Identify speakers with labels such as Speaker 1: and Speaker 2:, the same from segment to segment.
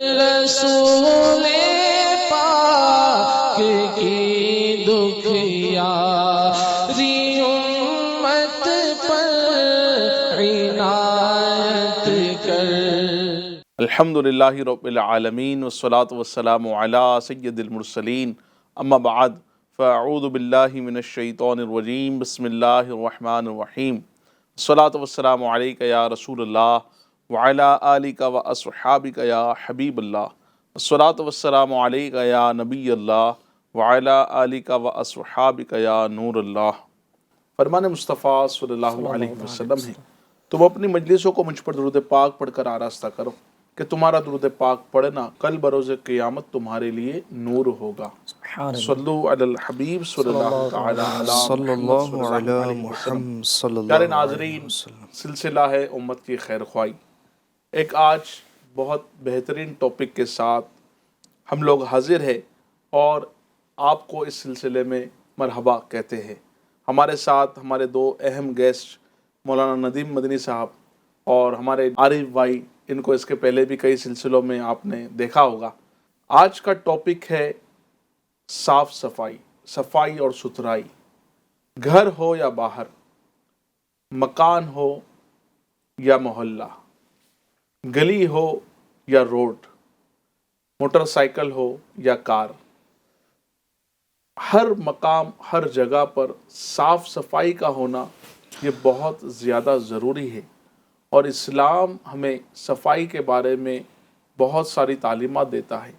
Speaker 1: رسول پاک کی دکھیاری امت پر عنایت کر۔
Speaker 2: الحمدللہ رب العالمین والصلاة والسلام علی سید المرسلین، اما بعد فاعوذ باللہ من الشیطان الرجیم، بسم اللہ الرحمن الرحیم، الصلاة والسلام علیکہ یا رسول اللہ وعلی آلک و اصحابک یا حبیب اللہ، الصلاة والسلام علیکہ یا نبی اللہ وعلی آلک و اصحابک یا نور اللہ۔ فرمان مصطفیٰ صلی اللہ علیہ وسلم ہے، تم اپنی مجلسوں کو مجھ پر درود پاک پڑھ کر آراستہ کرو کہ تمہارا درود پاک پڑھنا کل بروز قیامت تمہارے لیے نور ہوگا۔ صلو علی الحبیب صلی اللہ علیہ وسلم۔ پیارے ناظرین، سلسلہ ہے امت کی خیر خواہی۔ ایک آج بہت بہترین ٹاپک کے ساتھ ہم لوگ حاضر ہیں اور آپ کو اس سلسلے میں مرحبا کہتے ہیں۔ ہمارے ساتھ ہمارے دو اہم گیسٹ مولانا ندیم مدنی صاحب اور ہمارے عارف بھائی، ان کو اس کے پہلے بھی کئی سلسلوں میں آپ نے دیکھا ہوگا۔ آج کا ٹاپک ہے صاف صفائی، صفائی اور ستھرائی۔ گھر ہو یا باہر، مکان ہو یا محلہ، گلی ہو یا روڈ، موٹر سائیکل ہو یا کار، ہر مقام ہر جگہ پر صاف صفائی کا ہونا یہ بہت زیادہ ضروری ہے، اور اسلام ہمیں صفائی کے بارے میں بہت ساری تعلیمات دیتا ہے۔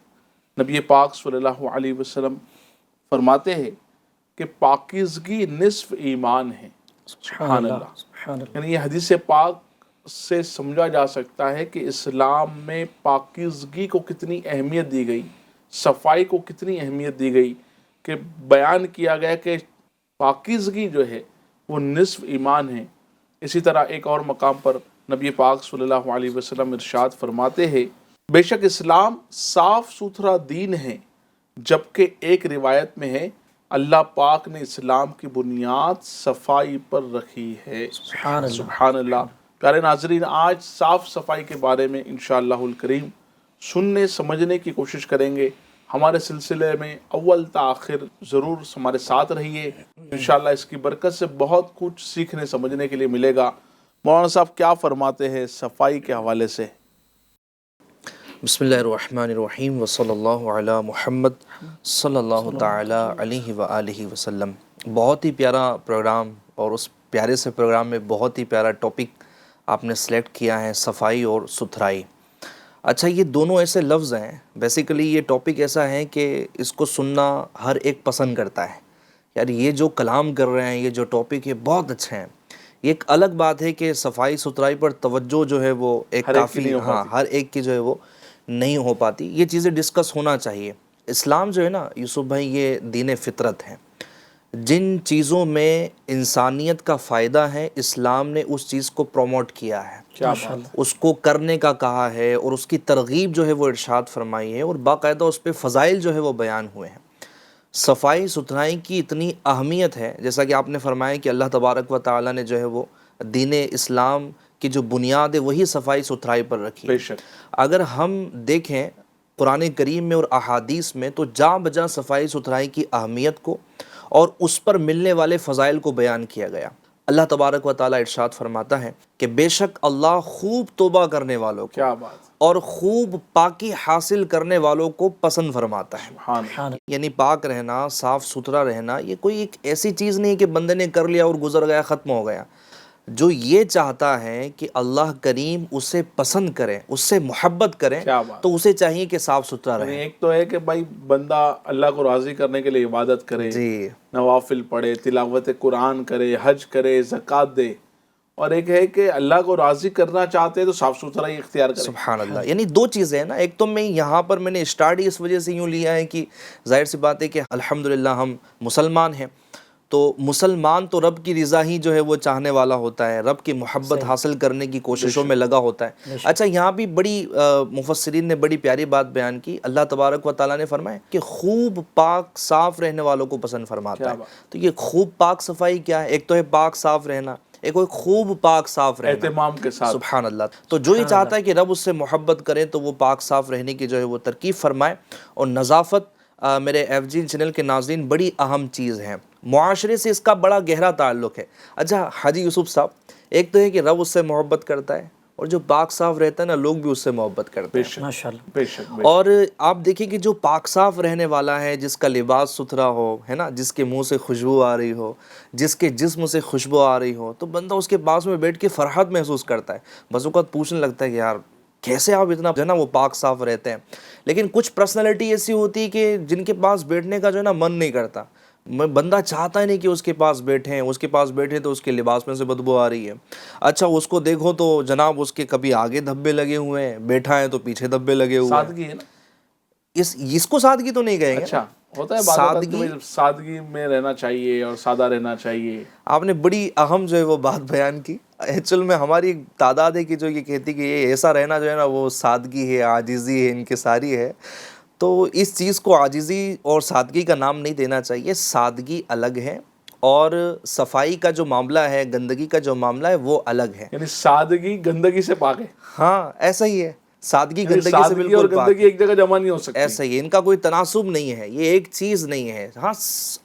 Speaker 2: نبی پاک صلی اللہ علیہ وسلم فرماتے ہیں کہ پاکیزگی نصف ایمان ہے۔ سبحان اللہ۔ یعنی یہ حدیث پاک سے سمجھا جا سکتا ہے کہ اسلام میں پاکیزگی کو کتنی اہمیت دی گئی، صفائی کو کتنی اہمیت دی گئی، کہ بیان کیا گیا کہ پاکیزگی جو ہے وہ نصف ایمان ہے۔ اسی طرح ایک اور مقام پر نبی پاک صلی اللہ علیہ وسلم ارشاد فرماتے ہیں، بے شک اسلام صاف ستھرا دین ہے، جبکہ ایک روایت میں ہے اللہ پاک نے اسلام کی بنیاد صفائی پر رکھی ہے۔ سبحان اللہ۔ پیارے ناظرین، آج صاف صفائی کے بارے میں انشاءاللہ الکریم سننے سمجھنے کی کوشش کریں گے۔ ہمارے سلسلے میں اول تا آخر ضرور ہمارے ساتھ رہیے، انشاءاللہ اس کی برکت سے بہت کچھ سیکھنے سمجھنے کے لیے ملے گا۔ مولانا صاحب کیا فرماتے ہیں صفائی کے حوالے سے؟
Speaker 3: بسم اللہ الرحمن الرحیم وصلی اللہ علی محمد صلی اللہ تعالی علیہ وآلہ وسلم۔ بہت ہی پیارا پروگرام، اور اس پیارے سے پروگرام میں بہت ہی پیارا ٹاپک آپ نے سلیکٹ کیا ہے، صفائی اور ستھرائی۔ اچھا، یہ دونوں ایسے لفظ ہیں، بیسیکلی یہ ٹاپک ایسا ہے کہ اس کو سننا ہر ایک پسند کرتا ہے۔ یار یہ جو کلام کر رہے ہیں، یہ جو ٹاپک ہے بہت اچھے ہیں۔ یہ ایک الگ بات ہے کہ صفائی ستھرائی پر توجہ جو ہے وہ ایک کافی، ہر ایک کی جو ہے وہ نہیں ہو پاتی۔ یہ چیزیں ڈسکس ہونا چاہیے۔ اسلام جو ہے نا یوسف بھائی، یہ دین فطرت ہے۔ جن چیزوں میں انسانیت کا فائدہ ہے، اسلام نے اس چیز کو پروموٹ کیا ہے، اس کو کرنے کا کہا ہے، اور اس کی ترغیب جو ہے وہ ارشاد فرمائی ہے، اور باقاعدہ اس پہ فضائل جو ہے وہ بیان ہوئے ہیں۔ صفائی ستھرائی کی اتنی اہمیت ہے، جیسا کہ آپ نے فرمایا کہ اللہ تبارک و تعالیٰ نے جو ہے وہ دین اسلام کی جو بنیاد ہے وہی صفائی ستھرائی پر رکھی ہے۔ اگر ہم دیکھیں قرآن کریم میں اور احادیث میں، تو جاں بجاں صفائی ستھرائی کی اہمیت کو اور اس پر ملنے والے فضائل کو بیان کیا گیا۔ اللہ تبارک و تعالیٰ ارشاد فرماتا ہے کہ بے شک اللہ خوب توبہ کرنے والوں کو اور خوب پاکی حاصل کرنے والوں کو پسند فرماتا ہے۔ یعنی پاک رہنا، صاف ستھرا رہنا، یہ کوئی ایک ایسی چیز نہیں کہ بندے نے کر لیا اور گزر گیا، ختم ہو گیا۔ جو یہ چاہتا ہے کہ اللہ کریم اسے پسند کرے، اس سے محبت کرے، تو اسے چاہیے کہ صاف ستھرا رہے۔
Speaker 2: ایک تو ہے کہ بھائی بندہ اللہ کو راضی کرنے کے لیے عبادت کرے، نوافل پڑھے، تلاوت قرآن کرے، حج کرے، زکوٰۃ دے، اور ایک ہے کہ اللہ کو راضی کرنا چاہتے ہیں تو صاف ستھرا ہی اختیار کرے۔
Speaker 3: سبحان اللہ۔ یعنی دو چیزیں ہیں نا، ایک تو میں یہاں پر میں نے اسٹارٹ ہی اس وجہ سے یوں لیا ہے کہ ظاہر سی بات ہے کہ الحمدللہ ہم مسلمان ہیں، تو مسلمان تو رب کی رضا ہی جو ہے وہ چاہنے والا ہوتا ہے، رب کی محبت حاصل کرنے کی کوششوں میں لگا ہوتا ہے۔ اچھا، یہاں بھی بڑی مفسرین نے بڑی پیاری بات بیان کی۔ اللہ تبارک و تعالیٰ نے فرمایا کہ خوب پاک صاف رہنے والوں کو پسند فرماتا ہے۔ تو یہ خوب پاک صفائی کیا ہے؟ ایک تو ہے پاک صاف رہنا، ایک وہ خوب پاک صاف رہنا،
Speaker 2: اہتمام کے ساتھ.
Speaker 3: سبحان اللہ. تو جو ہی چاہتا ہے کہ رب اس سے محبت کرے تو وہ پاک صاف رہنے کی جو ہے وہ ترکیب فرمائے. اور نظافت میرے ایف جی چینل کے ناظرین بڑی اہم چیز ہے، معاشرے سے اس کا بڑا گہرا تعلق ہے. اچھا حاجی یوسف صاحب، ایک تو ہے کہ رب اس سے محبت کرتا ہے، اور جو پاک صاف رہتا ہے نا لوگ بھی اس سے محبت کرتے ہیں.
Speaker 4: ماشاءاللہ.
Speaker 2: بے شک.
Speaker 3: اور آپ دیکھیں کہ جو پاک صاف رہنے والا ہے، جس کا لباس ستھرا ہو، ہے نا، جس کے منہ سے خوشبو آ رہی ہو، جس کے جسم سے خوشبو آ رہی ہو، تو بندہ اس کے پاس میں بیٹھ کے فرحت محسوس کرتا ہے. بس اوقات پوچھنے لگتا ہے کہ یار کیسے آپ اتنا جو ہے نا وہ پاک صاف رہتے ہیں. لیکن کچھ پرسنالٹی ایسی ہوتی ہے کہ جن کے پاس بیٹھنے کا جو ہے نا من نہیں کرتا، بندہ چاہتا ہی نہیں کہ اس کے پاس بیٹھیں، اس کے پاس بیٹھے تو اس کے لباس میں سے بدبو آ رہی ہے. اچھا اس کو دیکھو تو جناب اس کے کبھی آگے دھبے لگے ہوئے ہیں، بیٹھا ہے تو پیچھے دھبے لگے ہوئے ہیں.
Speaker 2: سادگی ہے نا.
Speaker 3: اس کو سادگی تو نہیں کہیں گے.
Speaker 2: اچھا ہوتا ہے بعض اوقات کہ
Speaker 3: سادگی،
Speaker 2: بھائی سادگی میں رہنا چاہیے اور سادہ رہنا چاہیے.
Speaker 3: آپ نے بڑی اہم جو ہے وہ بات بیان کی. ایکچوئل میں ہماری ایک تعداد ہے کہ جو یہ کہتی کہ یہ ایسا رہنا جو ہے نا وہ سادگی ہے، عاجزی ہے، انکساری ہے. تو اس چیز کو عاجزی اور سادگی کا نام نہیں دینا چاہیے. سادگی الگ ہے اور صفائی کا جو معاملہ ہے، گندگی کا جو معاملہ ہے وہ الگ ہے.
Speaker 2: یعنی سادگی گندگی سے پاک ہے.
Speaker 3: ہاں ایسا ہی ہے، سادگی
Speaker 2: یعنی
Speaker 3: گندگی سے
Speaker 2: سادگی اور
Speaker 3: بالکل پاک
Speaker 2: گندگی
Speaker 3: ہے.
Speaker 2: ایک جگہ جمع نہیں ہو سکتی.
Speaker 3: ایسا ہی ہے، ان کا کوئی تناسب نہیں ہے، یہ ایک چیز نہیں ہے. ہاں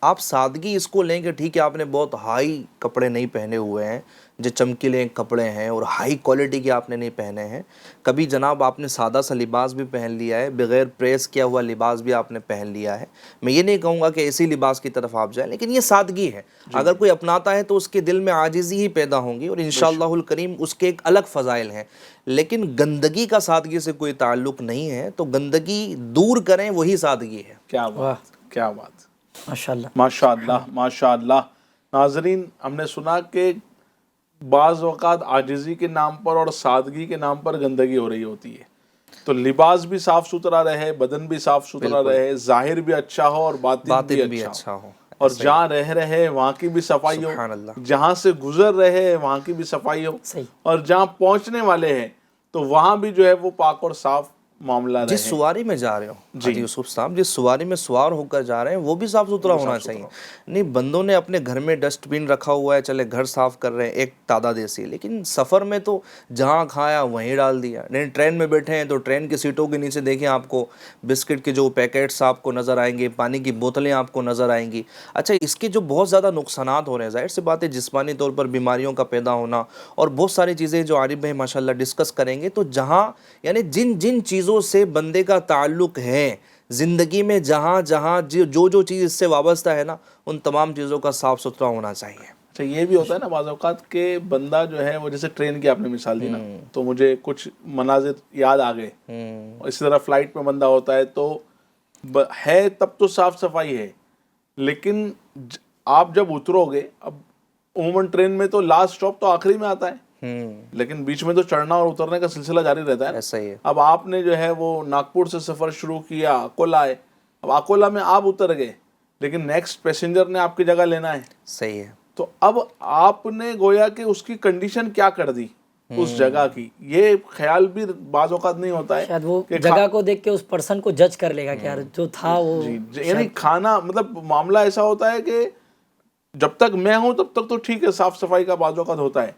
Speaker 3: آپ سادگی اس کو لیں کہ ٹھیک ہے آپ نے بہت ہائی کپڑے نہیں پہنے ہوئے ہیں، جو چمکیلے کپڑے ہیں اور ہائی کوالٹی کے آپ نے نہیں پہنے ہیں. کبھی جناب آپ نے سادہ سا لباس بھی پہن لیا ہے، بغیر پریس کیا ہوا لباس بھی آپ نے پہن لیا ہے. میں یہ نہیں کہوں گا کہ اسی لباس کی طرف آپ جائیں، لیکن یہ سادگی ہے. اگر کوئی اپناتا ہے تو اس کے دل میں عاجزی ہی پیدا ہوں گی، اور انشاءاللہ الکریم اس کے ایک الگ فضائل ہیں. لیکن گندگی کا سادگی سے کوئی تعلق نہیں ہے. تو گندگی دور کریں، وہی سادگی ہے.
Speaker 2: کیا بات، کیا بات.
Speaker 4: ماشاءاللہ.
Speaker 2: ماشاء اللہ، ماشاء اللہ. ناظرین، ہم نے سنا کہ بعض اوقات عاجزی کے نام پر اور سادگی کے نام پر گندگی ہو رہی ہوتی ہے. تو لباس بھی صاف ستھرا رہے، بدن بھی صاف ستھرا رہے، ظاہر بھی اچھا ہو اور باطن بھی اچھا ہو. اور جہاں رہ رہے وہاں کی بھی صفائی ہو،
Speaker 3: سبحان اللہ.
Speaker 2: جہاں سے گزر رہے وہاں کی بھی صفائی ہو،
Speaker 4: صحیح.
Speaker 2: اور جہاں پہنچنے والے ہیں تو وہاں بھی جو ہے وہ پاک اور صاف معاملہ رہے.
Speaker 3: جس سواری میں جا رہے ہو حاجی یوسف صاحب، جس سواری میں سوار ہو کر جا رہے ہیں وہ بھی صاف ستھرا ہونا چاہیے. نہیں بندوں نے اپنے گھر میں ڈسٹ بین رکھا ہوا ہے، چلے گھر صاف کر رہے ہیں ایک تعداد ایسی، لیکن سفر میں تو جہاں کھایا وہیں ڈال دیا. نہیں ٹرین میں بیٹھے ہیں تو ٹرین کی سیٹوں کے نیچے دیکھیں آپ کو بسکٹ کے جو پیکٹس آپ کو نظر آئیں گے، پانی کی بوتلیں آپ کو نظر آئیں گی. اچھا اس کے جو بہت زیادہ نقصانات ہو رہے ہیں، ظاہر سی بات ہے جسمانی طور پر بیماریوں کا پیدا ہونا اور بہت ساری چیزیں جو عارف بھائی ماشاءاللہ ڈسکس کریں گے. تو جہاں یعنی جن جن چیزوں سے بندے کا تعلق ہے زندگی میں، جہاں جہاں جو چیز اس سے وابستہ ہے نا، ان تمام چیزوں کا صاف ستھرا ہونا چاہیے.
Speaker 2: اچھا یہ بھی ہوتا ہے نا بعض اوقات کہ بندہ جو ہے وہ جیسے ٹرین کی آپ نے مثال دی نا، تو مجھے کچھ مناظر یاد آ گئے. اسی طرح فلائٹ میں بندہ ہوتا ہے تو ہے تب تو صاف صفائی ہے، لیکن آپ جب اترو گے، اب عموماً ٹرین میں تو لاسٹ اسٹاپ تو آخری میں آتا ہے، لیکن بیچ میں تو چڑھنا اور اترنے کا سلسلہ جاری رہتا ہے.
Speaker 3: ایسا ہی ہے.
Speaker 2: اب آپ نے جو ہے وہ ناگپور سے سفر شروع کیا، اکولا آئے. اب اکولا میں آپ اتر گئے لیکن نیکسٹ پیسنجر نے آپ کی جگہ لینا ہے.
Speaker 3: صحیح ہے.
Speaker 2: تو اب آپ نے گویا کہ اس کی کنڈیشن کیا کر دی اس جگہ کی، یہ خیال بھی بعض اوقات نہیں ہوتا ہے.
Speaker 4: شاید وہ جگہ کو دیکھ کے اس پرسن کو جج کر لے گا کہ یار جو تھا وہ،
Speaker 2: یعنی کھانا مطلب معاملہ ایسا ہوتا ہے کہ جب تک میں ہوں تب تک تو ٹھیک ہے، صاف صفائی کا بعض اوقات ہوتا ہے،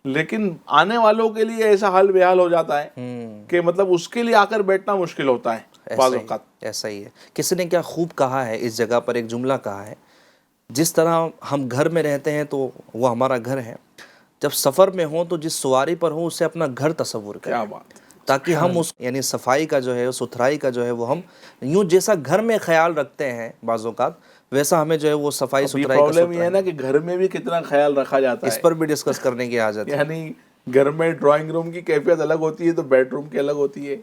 Speaker 2: لیکن آنے والوں کے لیے ایسا حال بحال ہو جاتا ہے کہ مطلب اس کے لیے آ کر بیٹھنا مشکل ہوتا ہے بعض اوقات.
Speaker 3: ایسا ہی ہے. کسی نے کیا خوب کہا ہے اس جگہ پر، ایک جملہ کہا ہے، جس طرح ہم گھر میں رہتے ہیں تو وہ ہمارا گھر ہے، جب سفر میں ہوں تو جس سواری پر ہوں اسے اپنا گھر تصور کریں.
Speaker 2: کیا بات.
Speaker 3: تاکہ ہم اس یعنی صفائی کا جو ہے ستھرائی کا جو ہے وہ ہم یوں جیسا گھر میں خیال رکھتے ہیں بعض اوقات ویسا ہمیں جو ہے وہ صفائی ستھرائی کا
Speaker 2: پرابلم یہ ہے نا کہ گھر میں بھی کتنا خیال رکھا جاتا ہے،
Speaker 3: اس پر بھی ڈسکس کرنے کی حاجت ہے.
Speaker 2: یعنی گھر میں ڈرائنگ روم کی کیفیت الگ ہوتی ہے تو بیڈ روم کی الگ ہوتی ہے،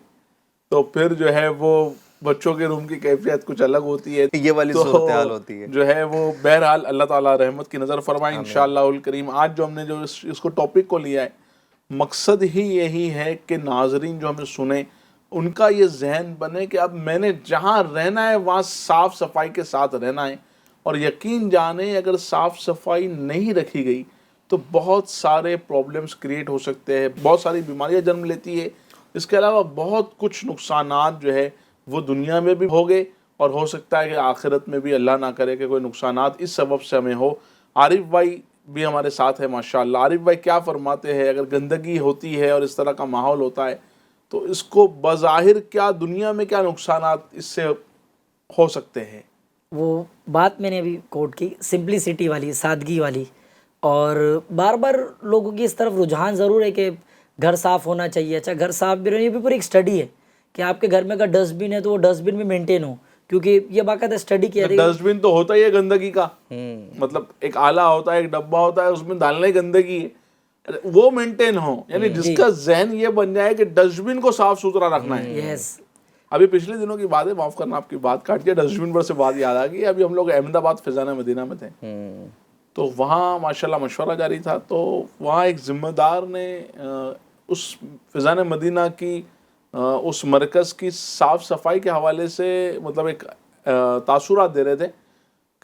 Speaker 2: تو پھر جو ہے وہ بچوں کے روم کی کیفیت کچھ الگ ہوتی ہے.
Speaker 3: یہ والی صورتحال ہوتی ہے
Speaker 2: جو ہے وہ بہرحال اللہ تعالیٰ رحمت کی نظر فرمائے انشاءاللہ الکریم. آج جو ہم نے جو اس کو ٹاپک کو لیا ہے، مقصد ہی یہی ہے کہ ناظرین جو ہمیں سنیں ان کا یہ ذہن بنے کہ اب میں نے جہاں رہنا ہے وہاں صاف صفائی کے ساتھ رہنا ہے. اور یقین جانیں اگر صاف صفائی نہیں رکھی گئی تو بہت سارے پرابلمز کریٹ ہو سکتے ہیں، بہت ساری بیماریاں جنم لیتی ہے. اس کے علاوہ بہت کچھ نقصانات جو ہے وہ دنیا میں بھی ہو گئے اور ہو سکتا ہے کہ آخرت میں بھی اللہ نہ کرے کہ کوئی نقصانات اس سبب سے ہمیں ہو. عارف بھائی بھی ہمارے ساتھ ہے ماشاءاللہ. عارف بھائی کیا فرماتے ہیں, اگر گندگی ہوتی ہے اور اس طرح کا ماحول ہوتا ہے تو اس کو بظاہر کیا دنیا میں کیا نقصانات اس سے ہو سکتے ہیں؟
Speaker 4: وہ بات میں نے ابھی کوٹ کی سمپلسٹی والی, سادگی والی, اور بار بار لوگوں کی اس طرف رجحان ضرور ہے کہ گھر صاف ہونا چاہیے. اچھا گھر صاف بھی رہنا, یہ بھی پوری ایک اسٹڈی ہے کہ آپ کے گھر میں اگر ڈسٹ بن ہے تو وہ ڈسٹ بن بھی مینٹین ہو, کیونکہ یہ باقاعدہ اسٹڈی کیا ہے.
Speaker 2: ڈسٹ بن تو ہوتا ہی ہے گندگی کا, مطلب ایک آلہ ہوتا ہے, ایک ڈبہ ہوتا ہے, اس میں ڈالنا ہی گندگی ہے, وہ مینٹین ہو, یعنی جس کا ذہن یہ بن جائے کہ ڈسٹ بن کو صاف ستھرا رکھنا ہے.
Speaker 4: یس,
Speaker 2: ابھی پچھلے دنوں کی بات ہے, معاف کرنا آپ کی بات کاٹ کے, ڈسٹ بن پر سے بات یاد آ گئی. ابھی ہم لوگ احمد آباد فیضان مدینہ میں تھے, تو وہاں ماشاءاللہ مشورہ جاری تھا. تو وہاں ایک ذمہ دار نے اس فیضان مدینہ کی اس مرکز کی صاف صفائی کے حوالے سے مطلب ایک تاثرات دے رہے تھے